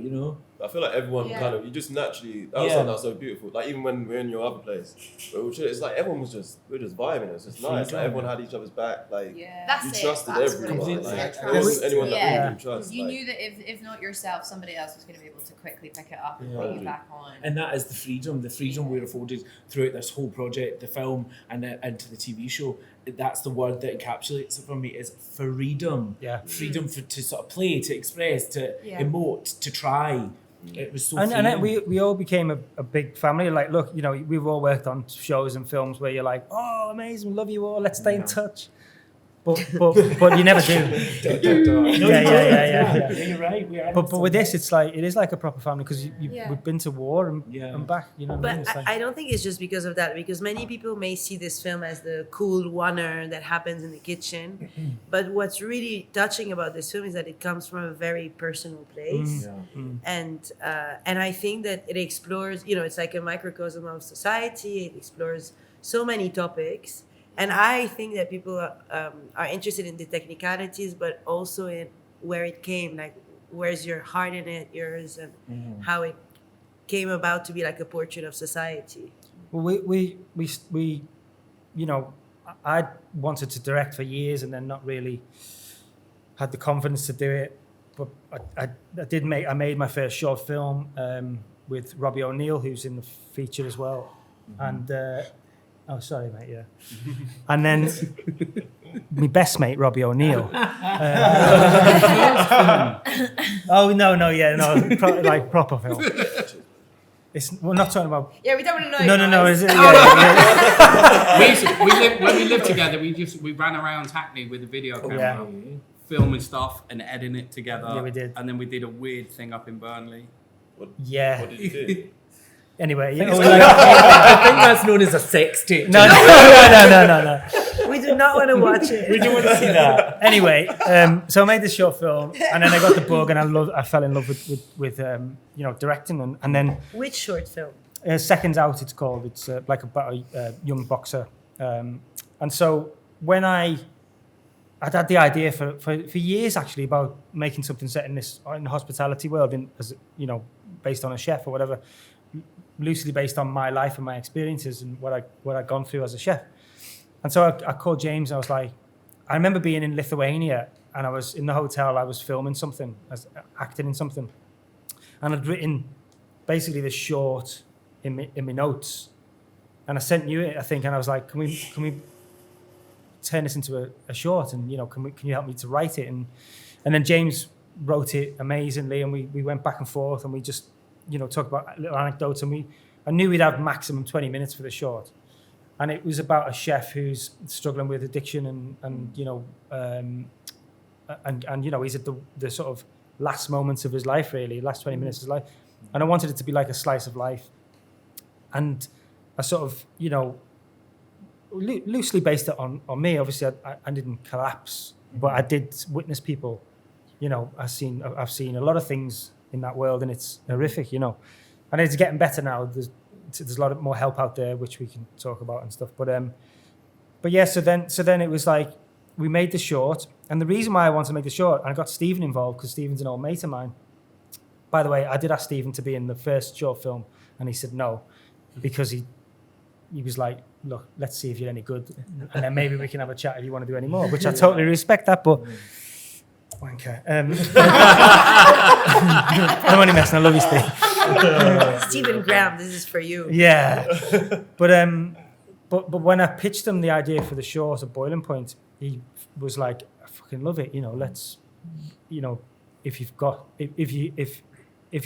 I feel like everyone Yeah. kind of, you just naturally, that was Yeah. something that was so beautiful. Like even when we're in your other place, it's like everyone was just, we were just vibing. It was just nice. Like everyone had each other's back. Like Yeah. That's you it. trusted That's everyone. what it Completely. was. Like, Yeah, there wasn't anyone that Yeah. you didn't trust. You like, knew that if not yourself, somebody else was going to be able to quickly pick it up and Yeah. put you back on. And that is the freedom we're afforded throughout this whole project, the film and into the TV show. That's the word that encapsulates it for me, is freedom. Yeah. Freedom to sort of play, to express, to Yeah. emote, to try. It was so And then freeing. we all became a big family. Like, look, we've all worked on shows and films where you're like, oh, amazing, love you all, let's stay in Yeah. touch. But you never do. No, Yeah. You're right. We are. But with this, it is like a proper family because Yeah. we've been to war and back. You know what I mean? But It's like, I don't think it's just because of that, because many people may see this film as the cool oneer that happens in the kitchen. But what's really touching about this film is that it comes from a very personal place. And I think that it explores, it's like a microcosm of society. It explores so many topics. And I think that people are interested in the technicalities, but also in where it came, like where's your heart in it, yours, and how it came about to be like a portrait of society. well, we I wanted to direct for years and then not really had the confidence to do it. But I made my first short film with Robbie O'Neill, who's in the feature as well, and. Oh, sorry, mate. Yeah, and then my best mate Robbie O'Neill. Like proper film. We're not talking about. Yeah, we don't want to know. No. guys. Is it? When we lived together, we ran around Hackney with a video camera, filming stuff and editing it together. Yeah, we did. And then we did a weird thing up in Burnley. Yeah. what did you do? Anyway, I think that's known as a sex tape. No. We do not want to watch it. We don't want to see that. Anyway, so I made this short film, and then I got the bug, and I fell in love with directing, and then Which short film? Seconds Out, it's called. It's like about a young boxer, and so when I'd had the idea for years actually about making something set in the hospitality world, based on a chef or whatever, loosely based on my life and my experiences and what I'd gone through as a chef. And so I called James and I was like, I remember being in Lithuania and I was in the hotel, I was filming something, acting in something. And I'd written basically this short in my notes. And I sent you it, I think, and I was like, can we turn this into a short? And, can you help me to write it? And then James wrote it amazingly and we went back and forth and we just, talk about little anecdotes, and I knew we'd have maximum 20 minutes for the short. And it was about a chef who's struggling with addiction and he's at the sort of last moments of his life, really, last 20 minutes of his life. And I wanted it to be like a slice of life. And I sort of, loosely based it on me. Obviously, I didn't collapse, but I did witness people. I've seen a lot of things in that world, and it's horrific, and it's getting better now. There's a lot more help out there, which we can talk about and stuff. But yeah, so then it was like we made the short, and the reason why I wanted to make the short, and I got Stephen involved because Stephen's an old mate of mine. By the way, I did ask Stephen to be in the first short film, and he said no, because he was like, look, let's see if you're any good, and then maybe we can have a chat if you want to do any more, which I totally respect that, but. Wanker. I'm only messing. I love you, Steve. Stephen Graham, this is for you. Yeah, but when I pitched him the idea for the short at Boiling Point, he was like, "I fucking love it. Let's, if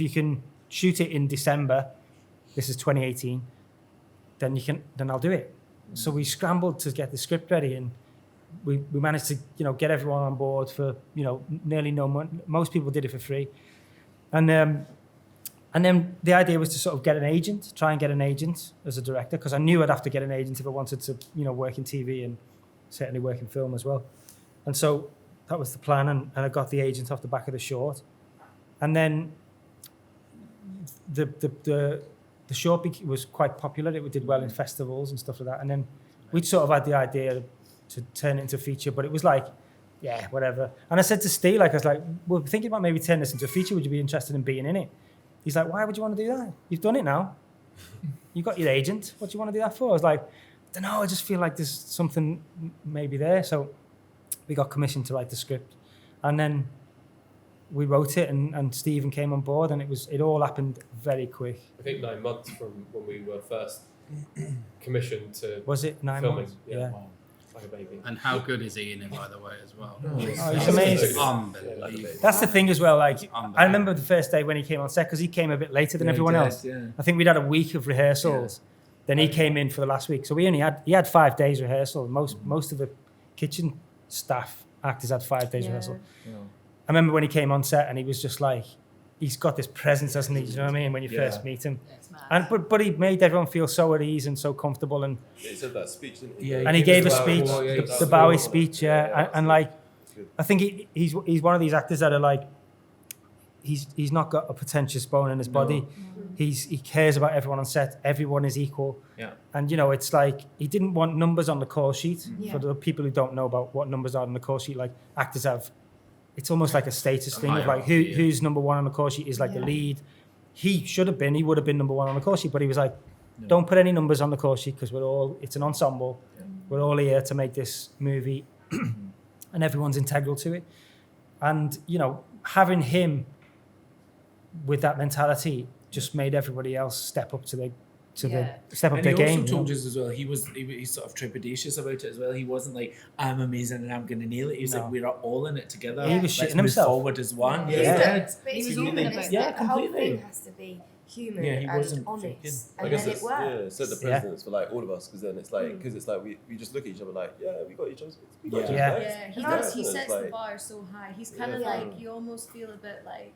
you can shoot it in December, this is 2018, then I'll do it." So we scrambled to get the script ready, and we managed to, you know, get everyone on board for, you know, nearly no money. Most people did it for free. And then the idea was to sort of try and get an agent as a director, because I knew I'd have to get an agent if I wanted to, you know, work in TV and certainly work in film as well. And so that was the plan, and I got the agent off the back of the short. And then the short was quite popular. It did well in festivals and stuff like that. And then we'd sort of had the idea to turn it into a feature, but it was like, yeah, whatever. And I said to Steve, like, I was like, we're thinking about maybe turning this into a feature. Would you be interested in being in it? He's like, why would you want to do that? You've done it now. You got your agent. What do you want to do that for? I was like, I don't know. I just feel like there's something maybe there. So we got commissioned to write the script, and then we wrote it, and Stephen came on board, and it all happened very quick. I think 9 months from when we were first commissioned to Was it 9 filming. months? Yeah. Like a baby. And how good is he in it, by the way, as well? Oh, he's amazing. Unbelievable. That's the thing as well. Like, I remember the first day when he came on set, because he came a bit later than everyone else. Yeah. I think we'd had a week of rehearsals. Then he came in for the last week. So he had 5 days rehearsal. Most of the kitchen staff actors had 5 days rehearsal. Yeah. I remember when he came on set, and he was just like, he's got this presence, hasn't he? You know what I mean? When you first meet him. It's mad. And but he made everyone feel so at ease and so comfortable, and He said that speech, didn't he? Yeah, and he gave a us speech, Bowie, yeah, the Bowie speech, and like, good. I think he's one of these actors that are like, he's not got a pretentious bone in his body. He cares about everyone on set. Everyone is equal. Yeah. And you know, it's like he didn't want numbers on the call sheet. Yeah. For the people who don't know about what numbers are on the call sheet, like actors have, it's almost like a status thing of like who's number one on the call sheet is like the lead. He would have been number one on the call sheet, but he was like, don't put any numbers on the call sheet, because it's an ensemble. Yeah. We're all here to make this movie, and everyone's integral to it. And you know, having him with that mentality just made everybody else step up their And game. he also you told know? us as well, he's sort of trepidatious about it as well. He wasn't like, I'm amazing and I'm going to nail it. He was like, we're all in it together. He was Let's shitting move himself. forward as one. Yeah. But it's was human, open isn't about it? The whole completely. thing has to be human Yeah, he and wasn't honest, faking. I and guess then it's, it works. yeah, set the precedence for like all of us, because then it's like, we just look at each other like, yeah, we got each other. We got each other. Yeah. Right? Yeah, he Yeah. does. He It's sets like- the bar so high. He's kind of Yeah. like, you almost feel a bit like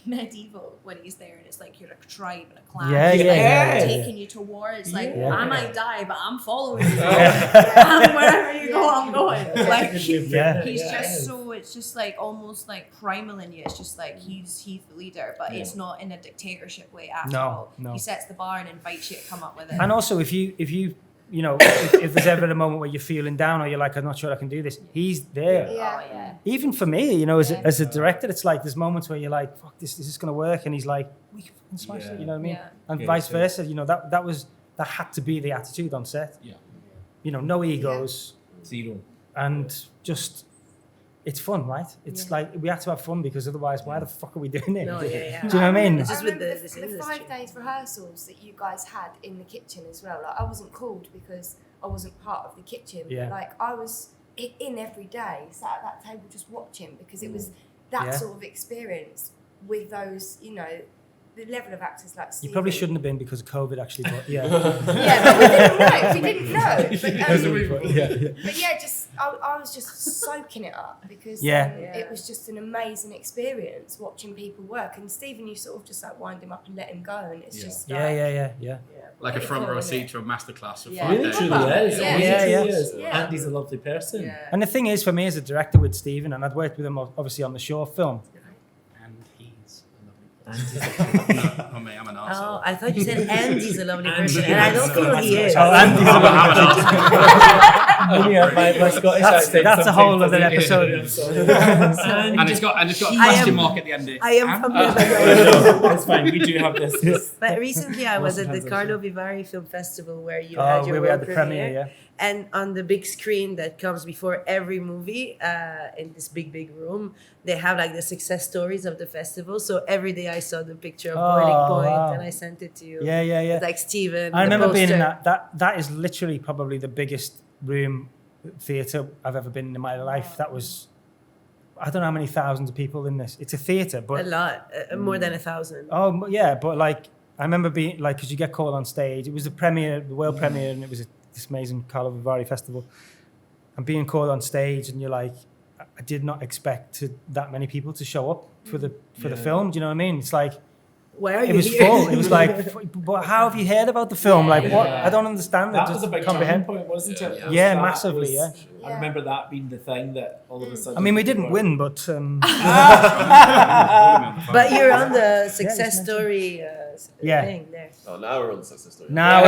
medieval when he's there, and it's like you're a tribe and a clan. Yeah, He's yeah, like yeah. taking you to war. It's like, Yeah. I might die, but I'm following you. And wherever you go, I'm going. Like, Yeah. he's just so, it's just like almost like primal in you. It's just like he's the leader, but it's not in a dictatorship way at all. No. He sets the bar and invites you to come up with it. And also, if you know, if there's ever a moment where you're feeling down or you're like, I'm not sure I can do this, he's there. Yeah. Oh, yeah. Even for me, you know, as a director, it's like there's moments where you're like, fuck, this is going to work, and he's like, we can fucking smash it, you know what I mean? Yeah. And Yeah, vice so- versa, you know, that had to be the attitude on set. Yeah. You know, no egos, Zero. and just, it's fun, right? It's like, we have to have fun, because otherwise, why the fuck are we doing it? No, yeah. Do you know what I mean? It's just with remember this the industry. 5 days rehearsals that you guys had in the kitchen as well. Like, I wasn't called because I wasn't part of the kitchen. Yeah. Like, I was in every day, sat at that table just watching, because it was that Yeah. sort of experience with those, you know, the level of actors like You Stephen. probably shouldn't have been, because of COVID, actually, but yeah. Yeah, but we didn't know. We didn't know. yeah. But yeah, just I was just soaking it up, because Yeah. it was just an amazing experience watching people work. And Stephen, you sort of just like wind him up and let him go, and it's just like, Yeah. Like a Pretty front cool, row isn't seat it? to a masterclass for Yeah. 5 Really, days. truly is. Yeah. He Yeah, truly yeah. is. Yeah. And he's a lovely person. Yeah. And the thing is, for me as a director with Stephen, and I'd worked with him obviously on the short film. And he's And he's oh, mate, I'm an Oh, arsehole. I thought you said Andy's a lovely person, Andy. and I don't feel he is. Oh, Andy's a lovely person. my Scottish That's- accent that's a sometimes whole other doesn't- episode. I'm sorry. And it's got a I question am- mark at the end. I am from No, the it's fine. We do have this. But recently I was at the Lots of Carlo Vivari Film Festival where you Oh, had your where we had world the premiere, yeah. And on the big screen that comes before every movie, in this big room, they have like the success stories of the festival. So every day I saw the picture of Boiling Point, wow. and I sent it to you. Yeah. It's like Steven. I the remember being in poster. that is literally probably the biggest room theatre I've ever been in my life. That was, I don't know how many thousands of people in this. It's a theatre, A but lot, more than 1,000. oh yeah, but like I remember being like, because you get called on stage. It was the premiere, the world premiere, and it was this amazing Carlo Vivari festival. and being called on stage, and you're like, I did not expect that many people to show up for the film. Do you know what I mean? It's like, Why are it you was here? full. It was like, but how have you heard about the film? Like, what? I don't understand. That I was just a big comprehend. turning point, wasn't it? Yeah. Was Yeah, that massively, was- yeah. I remember that being the thing that all of a sudden. I mean, we people didn't were- win, but But you're on the just success mention. story Yeah. thing there. Oh, now we're on the success story. now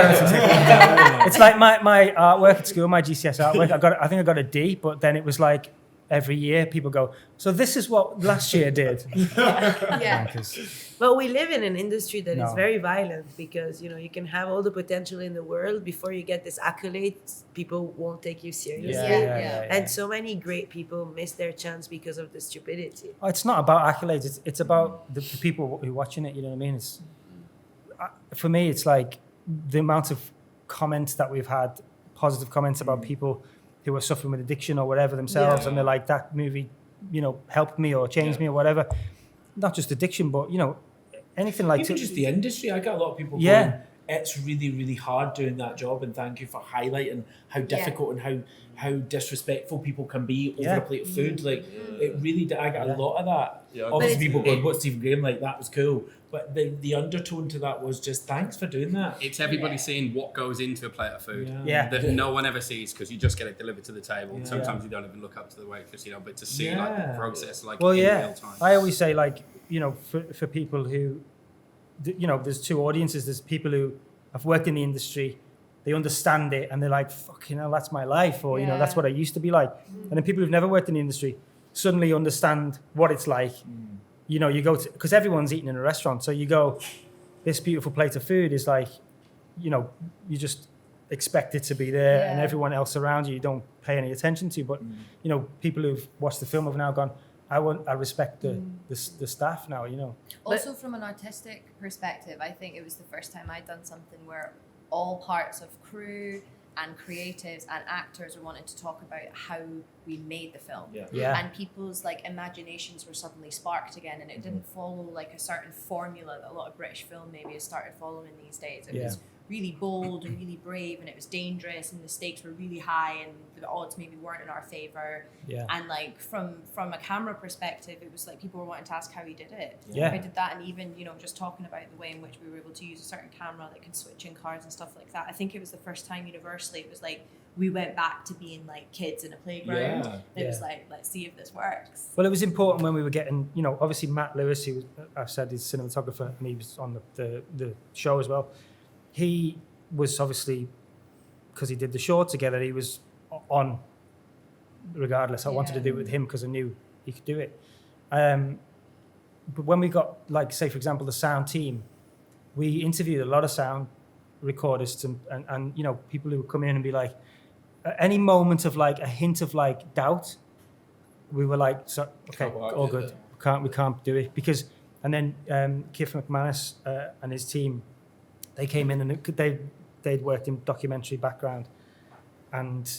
it's like my artwork at school, my GCS artwork. I think I got a D, but then it was like every year people go, so this is what last year did. Yeah. But we live in an industry that is No. very violent because you can have all the potential in the world before you get this accolades, people won't take you seriously. Yeah. And so many great people miss their chance because of the stupidity. Oh, it's not about accolades. It's about the people who are watching it. You know what I mean? It's for me. It's like the amount of comments that we've had, positive comments about people who are suffering with addiction or whatever themselves, and they're like, that movie, helped me or changed me or whatever. Not just addiction, but anything like Even just the industry. I got a lot of people Yeah. going, it's really, really hard doing that job, and thank you for highlighting how difficult and how disrespectful people can be over Yeah. a plate of food. Like, it really did. I got a lot of that. Yeah, Obviously, But people going, what's Stephen Graham like? That was cool. But the undertone to that was just, thanks for doing that. It's everybody seeing what goes into a plate of food Yeah. that no one ever sees because you just get it delivered to the table. Yeah. Sometimes you don't even look up to the waitress, but to see like the Yeah. process, like Well, in yeah. real time. I always say, like, for people who, there's two audiences. There's people who have worked in the industry, they understand it, and they're like, fucking hell, that's my life, or, that's what I used to be like. And then people who've never worked in the industry suddenly understand what it's like. You go to, because everyone's eating in a restaurant, so you go, this beautiful plate of food is like, you just expect it to be there, and everyone else around you don't pay any attention to. But people who've watched the film have now gone, I respect the staff now. Also, from an artistic perspective, I think it was the first time I'd done something where all parts of crew and creatives and actors were wanting to talk about how we made the film. Yeah. And people's imaginations were suddenly sparked again, and it didn't follow a certain formula that a lot of British film maybe has started following these days. It was really bold and really brave, and it was dangerous, and the stakes were really high, and the odds maybe weren't in our favor. Yeah. And from a camera perspective, it was like people were wanting to ask how he did it. Yeah. How did that, and even just talking about the way in which we were able to use a certain camera that can switch in cars and stuff like that. I think it was the first time universally it was like we went back to being like kids in a playground. Yeah. It was like, let's see if this works. Well, it was important when we were getting, obviously Matt Lewis, who was, I've said he's cinematographer, and he was on the show as well. He was obviously, because he did the short together, he was on regardless. I wanted to do it with him because I knew he could do it. But when we got, say, for example, the sound team, we interviewed a lot of sound recordists and people who would come in and be like, at any moment of a hint of doubt, we were like, so, okay, all good. We can't do it because, and then Keith McManus and his team, they came in and they'd worked in documentary background, and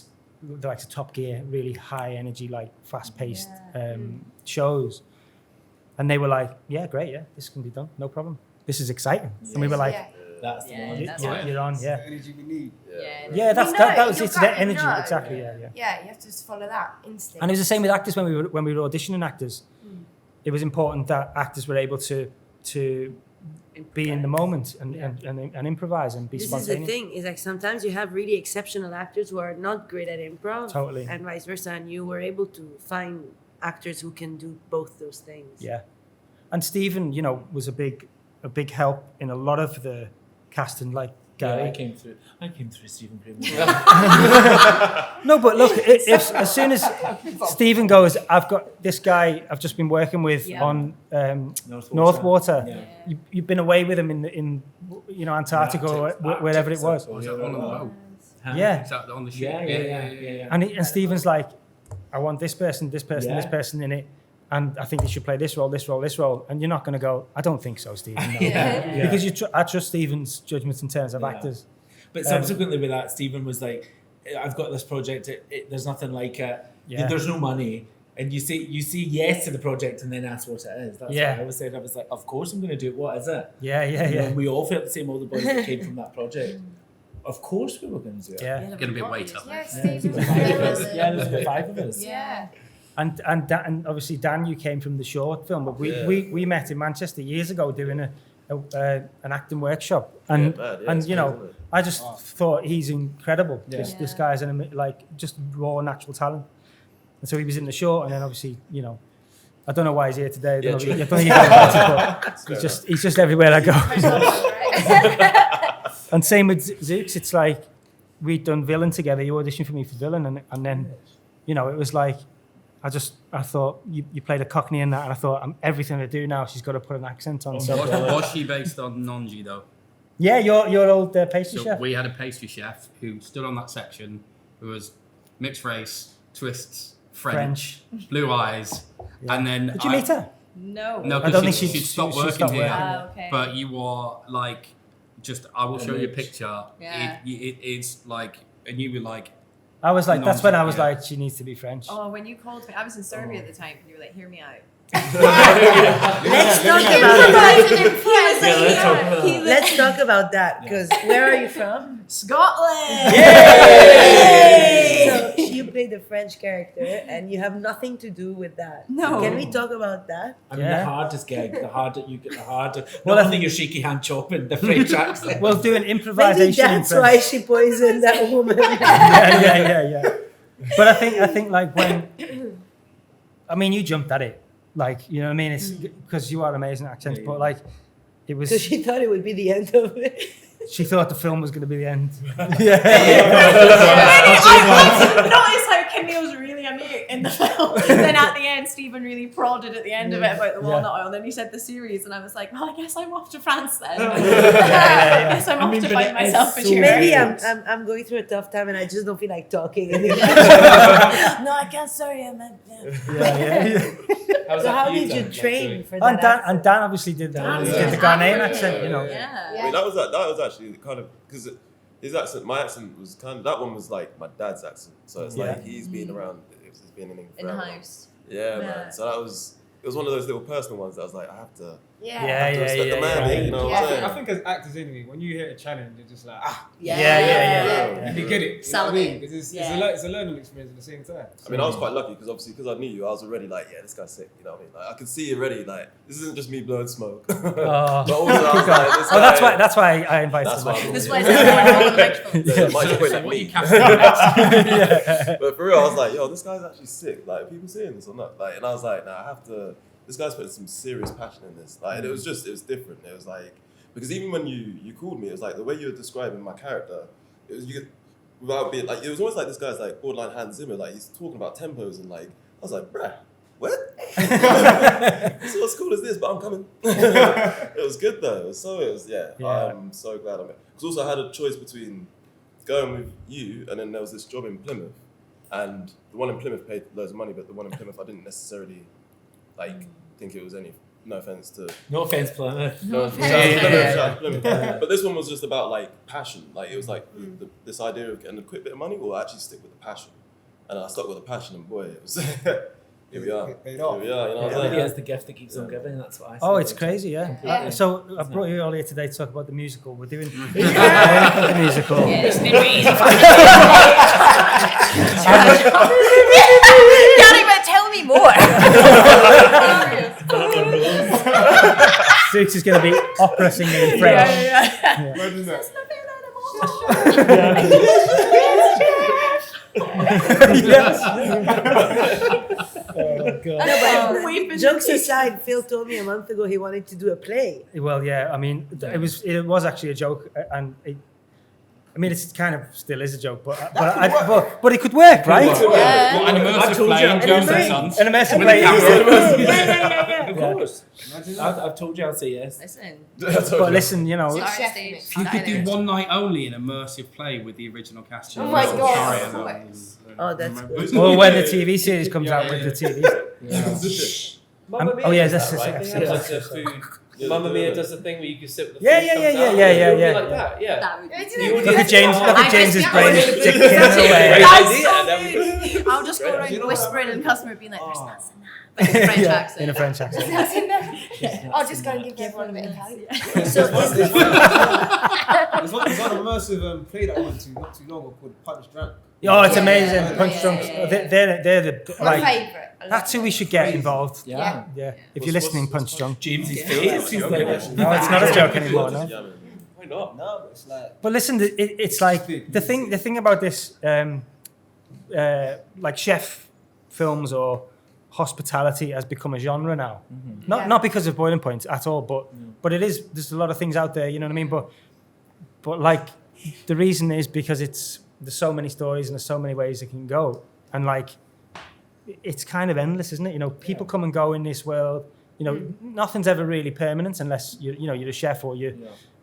the likes of Top Gear, really high energy, fast paced shows, and they were like, yeah, great, yeah, this can be done, no problem. This is exciting, and we were like, That's the one. that's you're on, yeah. Energy we need. Yeah, We know that was your it. gut, That you energy, know. exactly. Yeah. Yeah, you have to just follow that instinct. And it was the same with actors when we were auditioning actors. It was important that actors were able to be in the moment and improvise and be This is the spontaneous. thing, is sometimes you have really exceptional actors who are not great at improv. Totally. And vice versa, and you were able to find actors who can do both those things. Yeah, and Stephen, was a big help in a lot of the casting, like Gary. I came through Stephen Graham. No, but look, if as soon as Stephen goes, I've got this guy I've just been working with on Northwater. Yeah. You've been away with him in Antarctica or wherever it was. Was that on the boat? Yeah. Is that on the ship? Yeah. And Stephen's like, I want this person, this Yeah. person in it, and I think they should play this role, and you're not going to go, I don't think so, Stephen. No. Because I trust Stephen's judgments in terms of actors. But subsequently with that, Stephen was like, I've got this project, there's nothing like it, there's no money, and you say yes to the project and then ask what it is. That's what I always said. I was like, of course I'm going to do it, what is it? Yeah. And we all felt the same, all the boys that came from that project. Of course we were going to do it. Yeah. Gonna be a waiter. Yeah, Yeah, Steve. there's about 5 of us. Yeah. And obviously Dan, you came from the short film, but we met in Manchester years ago doing an acting workshop, and it's you know, crazy, isn't it? I just thought he's incredible. Yeah. This guy's just raw natural talent, and so he was in the short, and then obviously, you know, I don't know why he's here today. I don't know if you know about it, but he's just everywhere I go. And same with Zooks, it's like we'd done Villain together. You auditioned for me for Villain, and then, you know, it was like I thought you played a Cockney in that, and I thought everything I do now, she's got to put an accent on. So Was she based on Nonji though? yeah, your old pastry So chef. we had a pastry chef who stood on that section, who was mixed race, twists, French. Blue eyes, and then Did you meet her? No. No, I don't because think she stopped she working stopped here. working. Okay. But you are like, just I will show you a picture. Yeah. It's like, and you were like, I was like, that's when I was Yeah. like, she needs to be French. Oh, when you called me, I was in Serbia at the time, and you were like, "Hear me out." Let's talk about that. He Let's talk about that, because where are you from? Scotland. So you play the French character, and you have nothing to do with that. No. Can we talk about that? I mean, Yeah. the hardest gig, the harder you get, the harder. Well, Not only your shaky hand chopping, the French accent. Well, doing Maybe improvisation. that's in why French. she poisoned that woman. yeah. But I think like when, I mean, you jumped at it, like, you know what I mean? It's because you are amazing accents, but like, it was. So she thought it would be the end of it. She thought the film was going to be the end. I noticed how Kimmy was really a mute in the film. Then at the end, Stephen really prodded at the end of it about the walnut oil. And then he said the series, and I was like, well, I guess I'm off to France then. I guess I'm off to find myself a tutor. Maybe I'm going through a tough time and I just don't feel like talking anymore. No, I can't. Sorry, I meant. Yeah. So how did you train for that? And Dan obviously did the Ghanaian accent, you know. Yeah. I mean, that was actually kind of because his accent, my accent was kind of, that one was like my dad's accent. So it's like he's been around, he's been in England In the forever. house. Yeah, man. So it was one of those little personal ones that I was like, I have to respect the man here, you know what I'm saying? I think as actors anyway, when you hit a challenge, you're just like, Yeah. you get it. You know what I mean? Salivate. It's a learning experience at the same time. I mean, I was quite lucky because obviously, because I knew you, I was already like, yeah, this guy's sick. You know what I mean? Like, I could see already, like, this isn't just me blowing smoke. But also, I was like, this guy, that's why I invited That's him. why. This was everyone holding the microphones. Yeah, Mike's So pointing at what me. you casting But for real, I was like, yo, this guy's actually sick. Like, are people seeing this or not? Like, and I was like, nah, I have to. This guy's putting some serious passion in this. Like, and it was different. It was like, because even when you called me, it was like the way you were describing my character. It was without being like, it was almost like this guy's like borderline Hans Zimmer. Like, he's talking about tempos and like, I was like, bruh, what? So what's cool is this? But I'm coming. It was good though. I'm so glad I met. Because also I had a choice between going with you, and then there was this job in Plymouth, and the one in Plymouth paid loads of money, but the one in Plymouth I didn't necessarily think it was any. No offense to. No offense, Plymouth. Shout out to Plymouth. But this one was just about like passion. Like it was like this idea of getting a quick bit of money, or actually stick with the passion. And I stuck with the passion, and boy, it was. Here we are. It paid off. Here we are. You know what I'm Everybody saying? has the gift that keeps on giving. That's what I say. Oh, it's crazy, yeah. Yeah. So I brought you all here today to talk about the musical. We're doing the musical. Yeah, it's been really Can't even tell me more. Six is going to be opera singing in French. Imagine that. Oh, God. No, We've but been jokes aside, Phil told me a month ago he wanted to do a play. Well, yeah. I mean, it was actually a joke, and it's kind of still is a joke, but it could work, right? What, an I immersive told play you, in an Jones and immersive- Sons. An immersive With a play. camera. Of course. I've told you I'll say yes. Listen, But listen, you know, start Chef stage. mix. You could do one night only an immersive play with the original cast. Oh my God, of Sorry, course. Oh, that's good. or when the TV series comes out with the TV. Mamma Mia Oh yeah, does that's that, right? that's They have like the food. Mamma Mia does the thing where you can sit with the Yeah, food yeah, comes yeah, out. yeah, It would be yeah. like that, yeah. That would be Look at James. Look at I James's just- brain. That's Ticking Great away. idea. That would be- I'll just go around You know whispering what? and customer being like, "There's nuts in that," like in a French accent. In a French accent. I'll just go and give everyone a bit of hope. So There's one immersive play that I went to not too long ago called Punch Drunk. Oh, it's Yeah, amazing. yeah, Punch yeah, Drunks. yeah, yeah. They're the My like. favourite. I love That's who it. we should get involved. Yeah. Yeah. If you're listening, Punch Drunk. James's face. He's like, No, it's not a joke anymore. No. Yeah, man. Why not? No, but it's like But listen, it's like the thing about this, like chef films or hospitality has become a genre now. Not because of Boiling Point at all, but it is. There's a lot of things out there. You know what I mean? But like the reason is because there's so many stories and there's so many ways it can go, and like it's kind of endless, isn't it? You know, people come and go in this world. You know, nothing's ever really permanent unless you're a chef or you're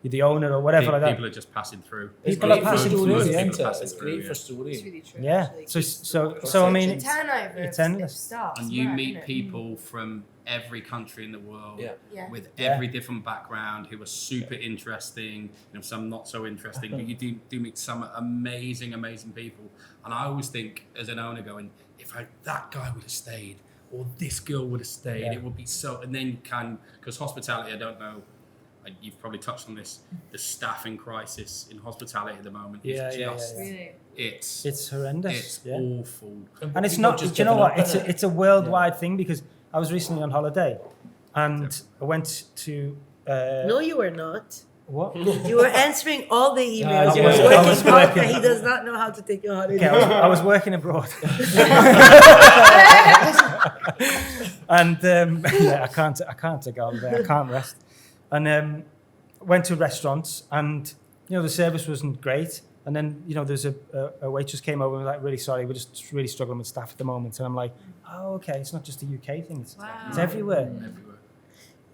the owner or whatever like that. People are just passing through. People are passing Most through, people yeah. are It's passing through, great yeah. for story. It's really true. Yeah. actually. So I mean, The turnover it's of endless. staff. And is you mad, meet isn't it? people from every country in the world Yeah. Yeah. with Yeah. every different background who are super interesting, some not so interesting, but you do meet some amazing people. And I always think as an owner going, if that guy would have stayed or this girl would have stayed, it would be so, and then you can, because hospitality, I don't know, you've probably touched on this, the staffing crisis in hospitality at the moment is just, Really? it's horrendous. it's awful. And it's People not. just Do you know giving what? up. It's a worldwide thing because I was recently on holiday, and I went to. No, you were not. What? You were answering all the emails. I You was- were I working was hard, working. but he does not know how to take a holiday. Okay, I was working abroad, and yeah, I can't take a holiday. I can't rest, and went to restaurants, and the service wasn't great. And then there's a waitress came over and was like, really sorry, we're just really struggling with staff at the moment. And I'm like, oh, okay, it's not just a UK thing, it's everywhere. Everywhere.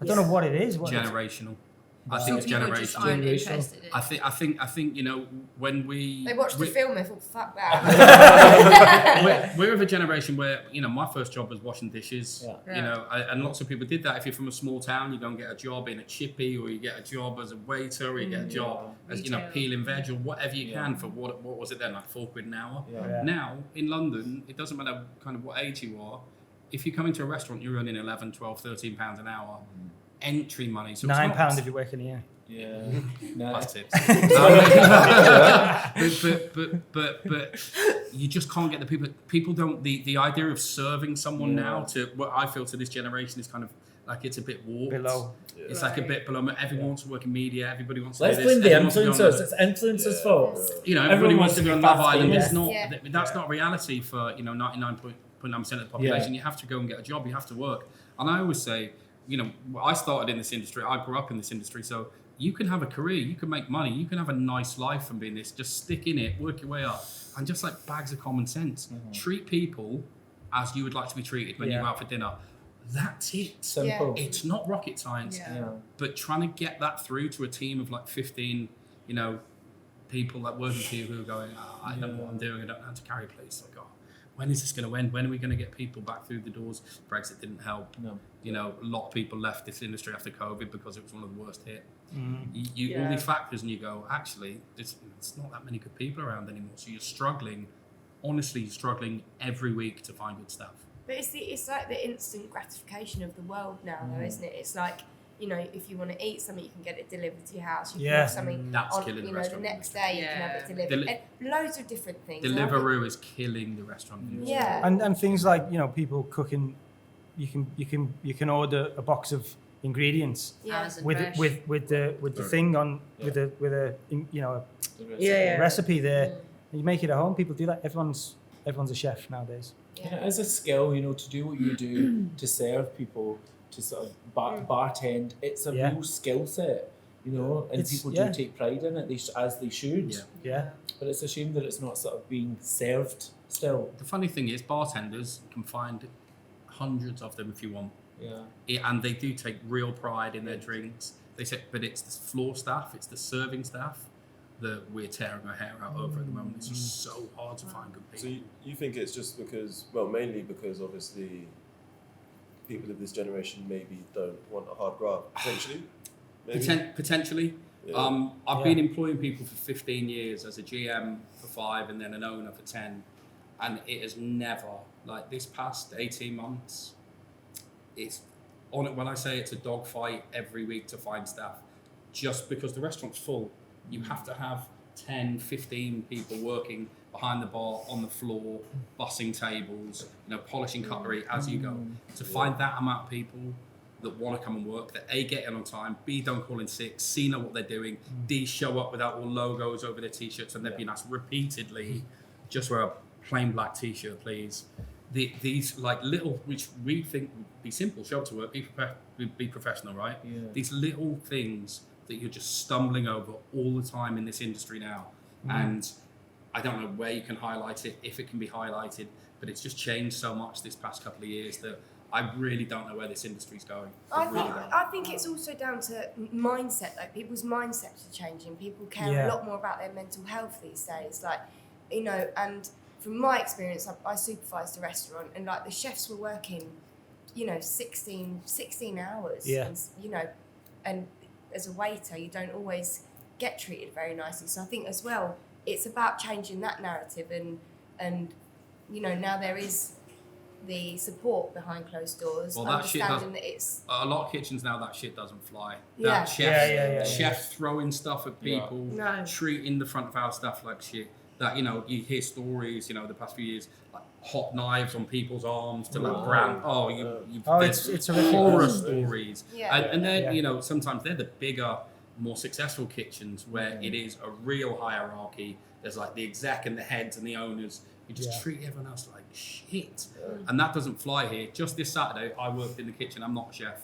I don't know what it is. What Generational. I think it's People just generational. aren't interested in I think when we They watched the film and thought, fuck that. we're of a generation where my first job was washing dishes. Yeah. And lots of people did that. If you're from a small town, you go and get a job in a chippy, or you get a job as a waiter, or you get a job as Retail. peeling veg or whatever you can for what was it then, like £4 an hour. Yeah. Now in London, it doesn't matter kind of what age you are. If you come into a restaurant, you're earning 11, 12, 13 pounds an hour. Entry money. So it's not- £9 if you're working here. Yeah. No. Plus tips. but you just can't get the people. People don't. The idea of serving someone now to what I feel to this generation is kind of like it's a bit warped. Below. It's like a bit below. Everyone wants to work in media. Everybody wants to Let's do this. blame the everyone wants to be on influencers. It's influencers' fault. everybody Everyone wants to be on fast Love Island. food. It's not. Yeah. That's not reality for 99.9% of the population. You have to go and get a job. You have to work. And I always say, I started in this industry. I grew up in this industry, so you can have a career, you can make money, you can have a nice life from being this. Just stick in it, work your way up, and just like bags of common sense. Treat people as you would like to be treated when you go out for dinner. That's it. Simple. It's not rocket science, but trying to get that through to a team of like 15, people that work with you who are going, I don't know what I'm doing, I don't know how to carry a place. Like, when is this going to end? When are we going to get people back through the doors? Brexit didn't help. No. A lot of people left this industry after COVID because it was one of the worst hit. All these factors, and you go, actually, it's not that many good people around anymore. So you're struggling, honestly struggling every week to find good stuff. But it's like the instant gratification of the world now, though, isn't it? It's like, if you want to eat something, you can get it delivered to your house. You can have something That's on, killing the the restaurant next day you can have it delivered. And loads of different things. And I think- Deliveroo is killing the restaurant industry. Yeah. And things like people cooking, you can order a box of ingredients Yeah. Amazon with Fresh. with the thing on with a Yeah. recipe there. You make it at home. People do that. Everyone's a chef nowadays. Yeah, it is a skill, to do what you do, to serve people, to sort of bartend. It's a Yeah. real skill set, and It's- people yeah. do take pride in it, as they should. Yeah. But it's a shame that it's not sort of being served still. The funny thing is, bartenders can find hundreds of them if you want. Yeah. And they do take real pride in their drinks. They say, but it's the floor staff, it's the serving staff that we're tearing our hair out over at the moment. It's just so hard to find good people. So you think it's just because, mainly because obviously people of this generation maybe don't want a hard graft, potentially? Maybe? Potentially. Yeah. I've been employing people for 15 years as a GM for 5 and then an owner for 10. And it has never, like this past 18 months, on it when I say it's a dogfight every week to find staff, just because the restaurant's full. You have to have 10, 15 people working behind the bar, on the floor, bussing tables, polishing cutlery as you go. To find that amount of people that want to come and work, that A, get in on time, B, don't call in sick, C, know what they're doing, D, show up without all logos over their t-shirts, and they've been asked repeatedly, just wear a plain black t-shirt, please. These like little, which we think would be simple, show up to work, be professional, right? Yeah. These little things that you're just stumbling over all the time in this industry now. And I don't know where you can highlight it, if it can be highlighted, but it's just changed so much this past couple of years that I really don't know where this industry's going. I think it's also down to mindset. Like people's mindsets are changing. People care a lot more about their mental health these days. Like, and from my experience, I supervised a restaurant, and like the chefs were working, 16 hours. Yeah. And as a waiter, you don't always get treated very nicely. So I think as well, it's about changing that narrative, and now there is the support behind closed doors, understanding that it's a lot of kitchens now, that shit doesn't fly. Yeah. Chefs throwing stuff at people, treating the front of house stuff like shit. That you hear stories, the past few years, like hot knives on people's arms to like brand. It's horror stories. Yeah. And then sometimes they're the bigger, more successful kitchens where it is a real hierarchy. There's like the exec and the heads and the owners. You just treat everyone else like shit. And that doesn't fly here. Just this Saturday, I worked in the kitchen. I'm not a chef,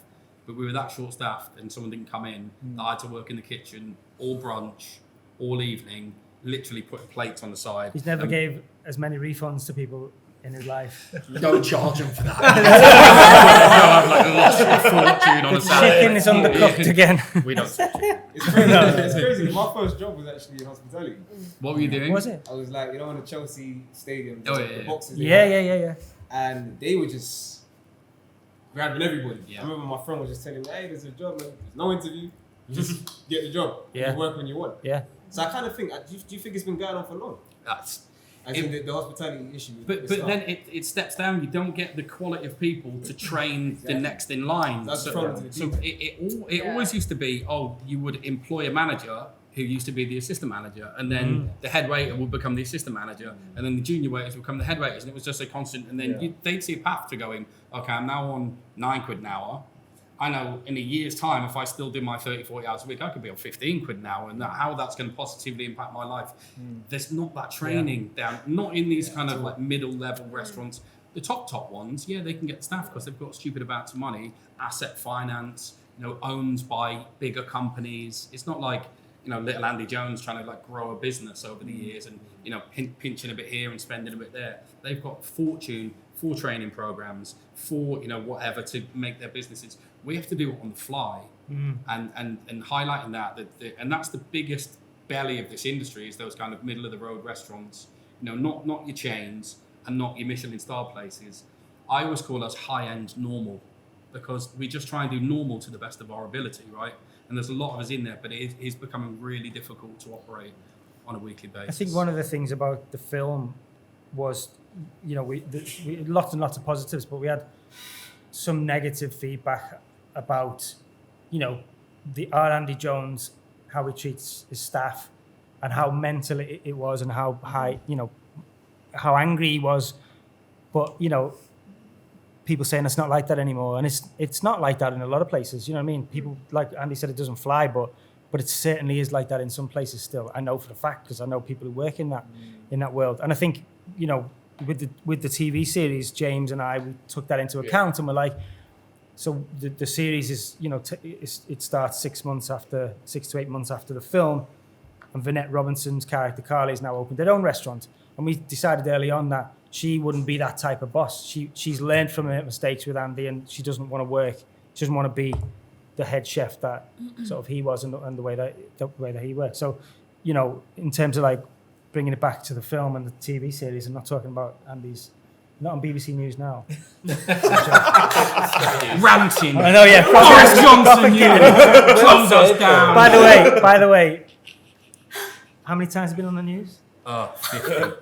but we were that short staffed and someone didn't come in. I had to work in the kitchen all brunch, all evening, literally putting plates on the side. He's never gave as many refunds to people in his life. Don't charge him for that. I've lost a fortune on a Saturday. Chicken is undercooked again. We don't. It's crazy. It's crazy. My first job was actually in hospitality. What were you doing? Was it? I was like, in the Chelsea stadium, the boxes. Yeah. And they were just grabbing everybody. Yeah. I remember my friend was just telling me, hey, there's a job, man. There's no interview. You just get the job. Yeah. You work when you want. Yeah. So I kind of think, do you think it's been going on for long? In the hospitality issue. But then it steps down. You don't get the quality of people to train the next in line. That's so it always used to be, you would employ a manager who used to be the assistant manager, and then the head waiter would become the assistant manager, and then the junior waiters would become the head waiters, and it was just a constant. And then they'd see a path to going, okay, I'm now on £9 an hour. I know in a year's time, if I still do my 30, 40 hours a week, I could be on £15 an hour, and how that's going to positively impact my life. There's not that training down, not in these kind of like middle level restaurants. The top ones, they can get the staff because they've got stupid amounts of money, asset finance, owned by bigger companies. It's not like, little Andy Jones trying to like grow a business over the years and, pinching a bit here and spending a bit there. They've got fortune for training programs, for, whatever to make their businesses. We have to do it on the fly, and highlighting that and that's the biggest belly of this industry, is those kind of middle of the road restaurants. Not your chains and not your Michelin star places. I always call us high end normal, because we just try and do normal to the best of our ability, right? And there's a lot of us in there, but it is becoming really difficult to operate on a weekly basis. I think one of the things about the film was, we had lots and lots of positives, but we had some negative feedback about, our Andy Jones, how he treats his staff, and how mental it was, and how high, how angry he was. But, people saying it's not like that anymore, and it's not like that in a lot of places. You know what I mean? People, like Andy said, it doesn't fly, but it certainly is like that in some places still. I know for a fact, because I know people who work in that world. And I think, with the TV series, James and I, we took that into account, and we're like, so the series is, it starts 6 to 8 months after the film, and Vinette Robinson's character Carly has now opened their own restaurant, and we decided early on that she wouldn't be that type of boss. She's learned from her mistakes with Andy, and she doesn't want to work. She doesn't want to be the head chef that sort of he was, and the way that he worked. So, in terms of like bringing it back to the film and the TV series, I'm not talking about Andy's. Not on BBC News now. Ranting. I know, yeah. Boris Johnson, close us down. By the way, how many times have you been on the news? 50.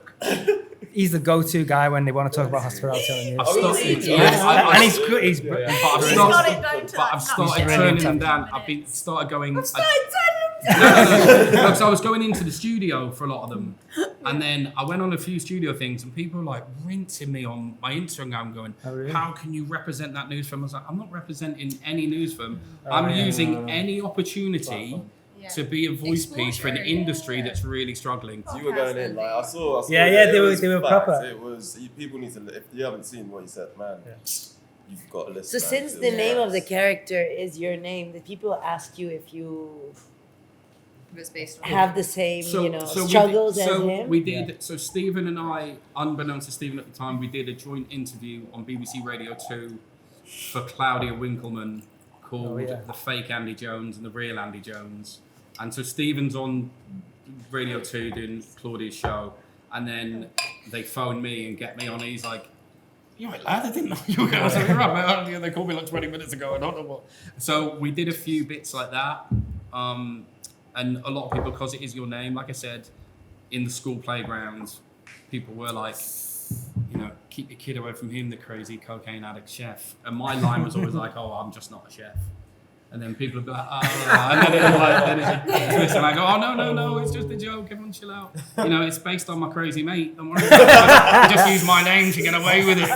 he's the go-to guy when they want to talk about hospitality on the news. I've started, And he's good. He's but He's got it down to I've that started notch. turning them down. I've started going. I've started turning No, because I was going into the studio for a lot of them, and then I went on a few studio things, and people were like rinsing me on my Instagram, going, Oh, really? "How can you represent that news film?" I was like, "I'm not representing any news film. I'm using any opportunity Yeah. to be a voice piece for an Exposure, industry yeah. that's really struggling." You were going in like I saw. Yeah, it, they it were- was they were facts. proper. It was people need to. If you haven't seen what he said, man, you've got to listen. So man. since It the was name of the facts. character is your name, the people ask you if you It was based on have the same, we struggles did, as so him. we did. So Stephen and I, unbeknownst to Stephen at the time, we did a joint interview on BBC Radio 2 for Claudia Winkleman called The Fake Andy Jones and the Real Andy Jones. And so Stephen's on Radio 2 doing Claudia's show, and then they phone me and get me on. He's like, "You right, lad? I didn't know you were going to say you're right, mate. They called me like 20 minutes ago. I don't know what." So we did a few bits like that. And a lot of people, because it is your name, like I said, in the school playgrounds, people were like, keep your kid away from him, the crazy cocaine addict chef. And my line was always like, "Oh, I'm just not a chef." And then people would be like, "Oh," and then it's a twist, and I go, "Oh, no, it's just a joke, everyone chill out. It's based on my crazy mate, don't worry about it. Just use my name to get away with it."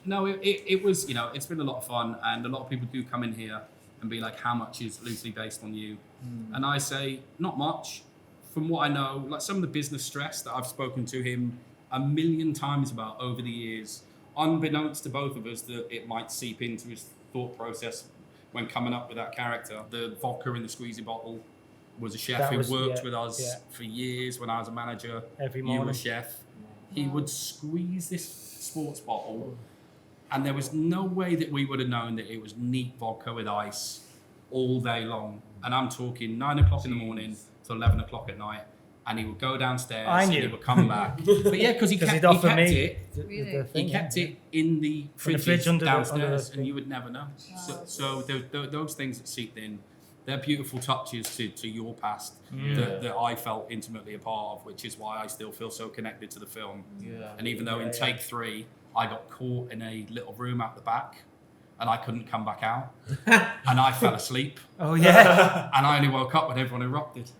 No, it was, it's been a lot of fun, and a lot of people do come in here and be like, "How much is loosely based on you?" And I say, not much. From what I know, like some of the business stress that I've spoken to him a million times about over the years, unbeknownst to both of us that it might seep into his thought process when coming up with that character. The vodka in the squeezy bottle was a chef who worked with us for years when I was a manager. Every You morning. were a chef. He would squeeze this sports bottle, and there was no way that we would have known that it was neat vodka with ice all day long. And I'm talking 9 o'clock in the morning to 11 o'clock at night. And he would go downstairs and he would come back. But yeah, because he kept it in the fridge downstairs, and you would never know. So those things that seeped in, they're beautiful touches to your past that I felt intimately a part of, which is why I still feel so connected to the film. Yeah. And even though in take 3, I got caught in a little room out the back, and I couldn't come back out, and I fell asleep. Oh yeah. And I only woke up when everyone erupted.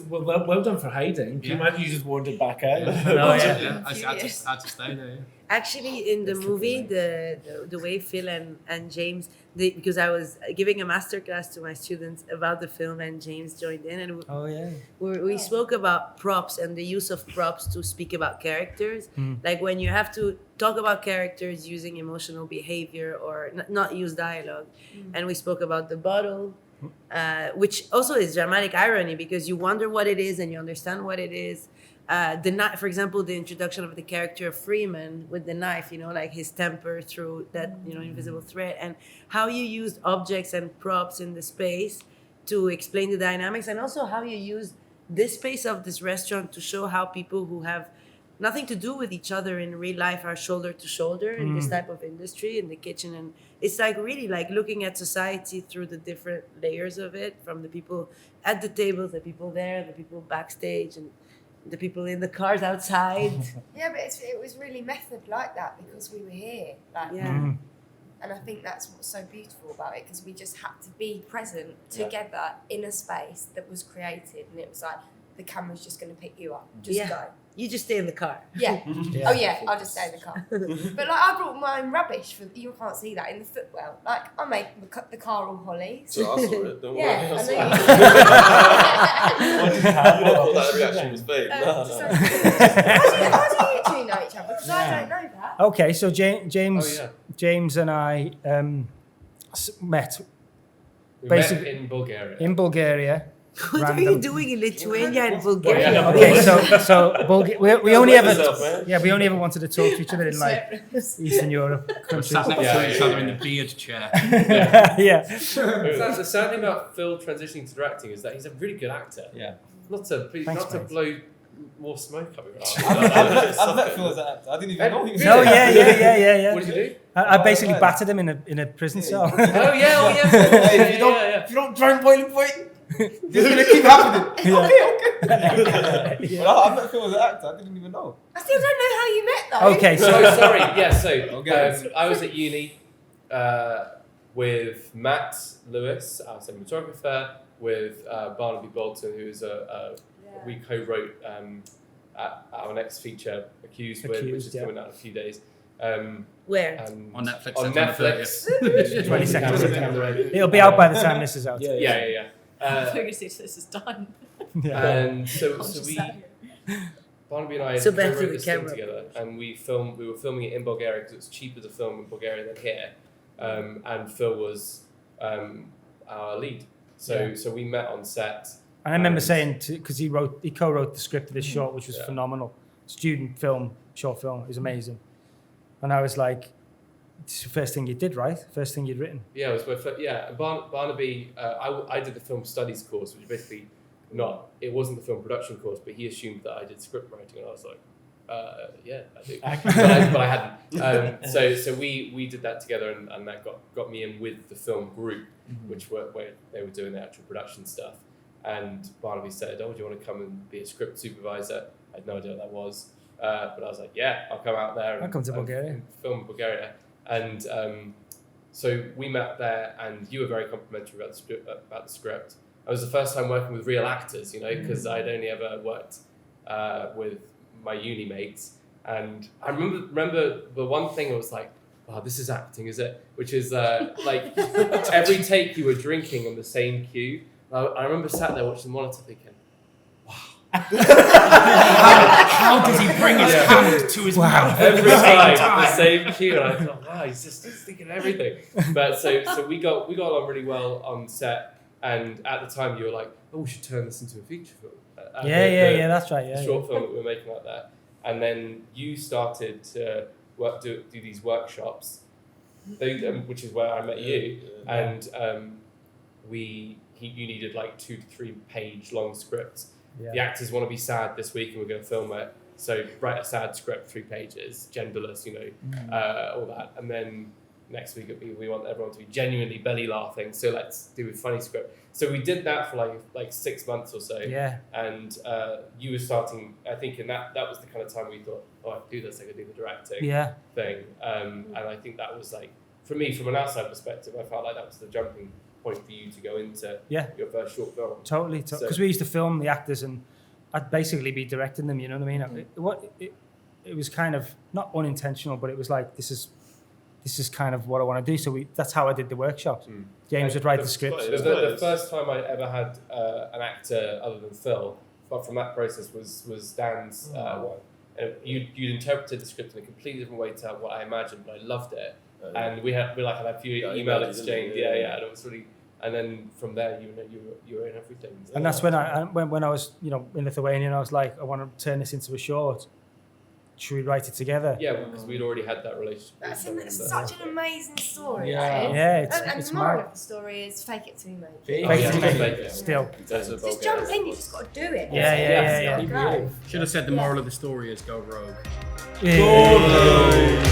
Well done for hiding. Can you imagine you just wandered back out? I had to stay there. Yeah. Actually, in the movie, the way Phil and James, because I was giving a masterclass to my students about the film, and James joined in, and we spoke about props and the use of props to speak about characters. Like when you have to talk about characters using emotional behavior or not use dialogue, and we spoke about the bottle, which also is dramatic irony because you wonder what it is and you understand what it is. The knife, for example, the introduction of the character of Freeman with the knife, like his temper through that, invisible thread, and how you used objects and props in the space to explain the dynamics, and also how you use this space of this restaurant to show how people who have nothing to do with each other in real life are shoulder to shoulder in this type of industry, in the kitchen. And it's like really like looking at society through the different layers of it, from the people at the tables, the people there, the people backstage, and the people in the cars outside. Yeah, but it was really method like that because we were here. And I think that's what's so beautiful about it, because we just had to be present together in a space that was created, and it was like the camera's just going to pick you up. Just go. You just stay in the car. Yeah. Oh yeah, I'll just stay in the car. But like I brought my own rubbish for you can't see that in the footwell. Like I made the car all Holly's. So I saw it. Don't worry. Yeah, I I saw know it. You thought that reaction was fake. how do you two know each other? Because I don't know that. Okay, so James and I met We basically met in Bulgaria. in Bulgaria. What are you doing in Lithuania and Bulgaria? Yeah. Okay, so we only ever yourself, we only ever wanted to talk to each other in like Eastern Europe countries. Sat next to each other in the beard chair. Yeah. The sad thing about Phil transitioning to directing is that he's a really good actor. Yeah. Not to mate. blow more smoke up your ass. I've met Phil as an actor. I didn't even know he was. No, yeah. What did you do? I basically battered him in a prison cell. Oh yeah. Hey, if you don't drink boiling point, this is gonna keep happening. Okay. Well, I met Phil as an actor. I didn't even know. I still don't know how you met though. Okay, So so sorry. Yeah. So Okay. I was at uni with Matt Lewis, our cinematographer, with Barnaby Bolton, who is we co-wrote our next feature, Accused with, which is coming out in a few days. Where? And On Netflix. On September Netflix. 22nd September. it'll be out by the time this is out. Yeah. I was going to say this is done. And so I'm just we, sat here. Barnaby and I So back to co-wrote the this thing camera. together, and we were filming it in Bulgaria because it's cheaper to film in Bulgaria than here, and Phil was our lead. So we met on set. And I remember saying, because he co-wrote the script of this short, which was Yeah. phenomenal. Student film, short film, it was amazing. And I was like, this is the first thing you did, right? First thing you'd written. Yeah, it was my first, yeah. Barnaby, I did the film studies course, which basically it wasn't the film production course, but he assumed that I did script writing, and I was like, yeah, I do, but I hadn't. So we did that together, and that got me in with the film group, which where they were doing the actual production stuff. And Barnaby said, "Oh, do you want to come and be a script supervisor?" I had no idea what that was, but I was like, "Yeah, I'll come out there. I'll come to Bulgaria. And film in Bulgaria." And so we met there, and you were very complimentary about the script. It was the first time working with real actors, because I'd only ever worked with my uni mates. And I remember the one thing I was like, "Wow, this is acting, is it?" Which is like every take you were drinking on the same cue. I remember sat there watching the monitor thinking, How does he bring his hand to his mouth? every time the same cue, and I thought, wow, he's thinking everything. But so we got along really well on set, and at the time you were like, oh, we should turn this into a feature film. Yeah, that's right. The Yeah, short film that we were making like that, and then you started to do these workshops, which is where I met you, and you needed like 2 to 3 page long scripts. Yeah. The actors want to be sad this week, and we're going to film it. So write a sad script, 3 pages, genderless, all that. And then next week we want everyone to be genuinely belly laughing. So let's do a funny script. So we did that for like 6 months or so. Yeah. And you were starting, I think, and that was the kind of time we thought, oh, I could do this. I could do the directing thing. And I think that was like, for me, from an outside perspective, I felt like that was the jumping point for you to go into your first short film. Totally. Because we used to film the actors, and I'd basically be directing them. You know what I mean? It was kind of not unintentional, but it was like this is kind of what I want to do. So that's how I did the workshops. James would write the script. The first time I ever had an actor other than Phil, but from that process was Dan's one. And you'd interpreted the script in a completely different way to what I imagined, but I loved it. And we had a few email exchange, and it was really. And then from there, you were in everything. So. And that's when I was in Lithuania, and I was like, I want to turn this into a short. Should we write it together? Yeah, because we'd already had that relationship. That's such an amazing story. Yeah, and it's the moral mad. of the story is fake it till you make it. Fake it till you make it. Still. Just jump in, you just got to do it. Yeah. Go. Should have said the moral of the story is go rogue. Yeah.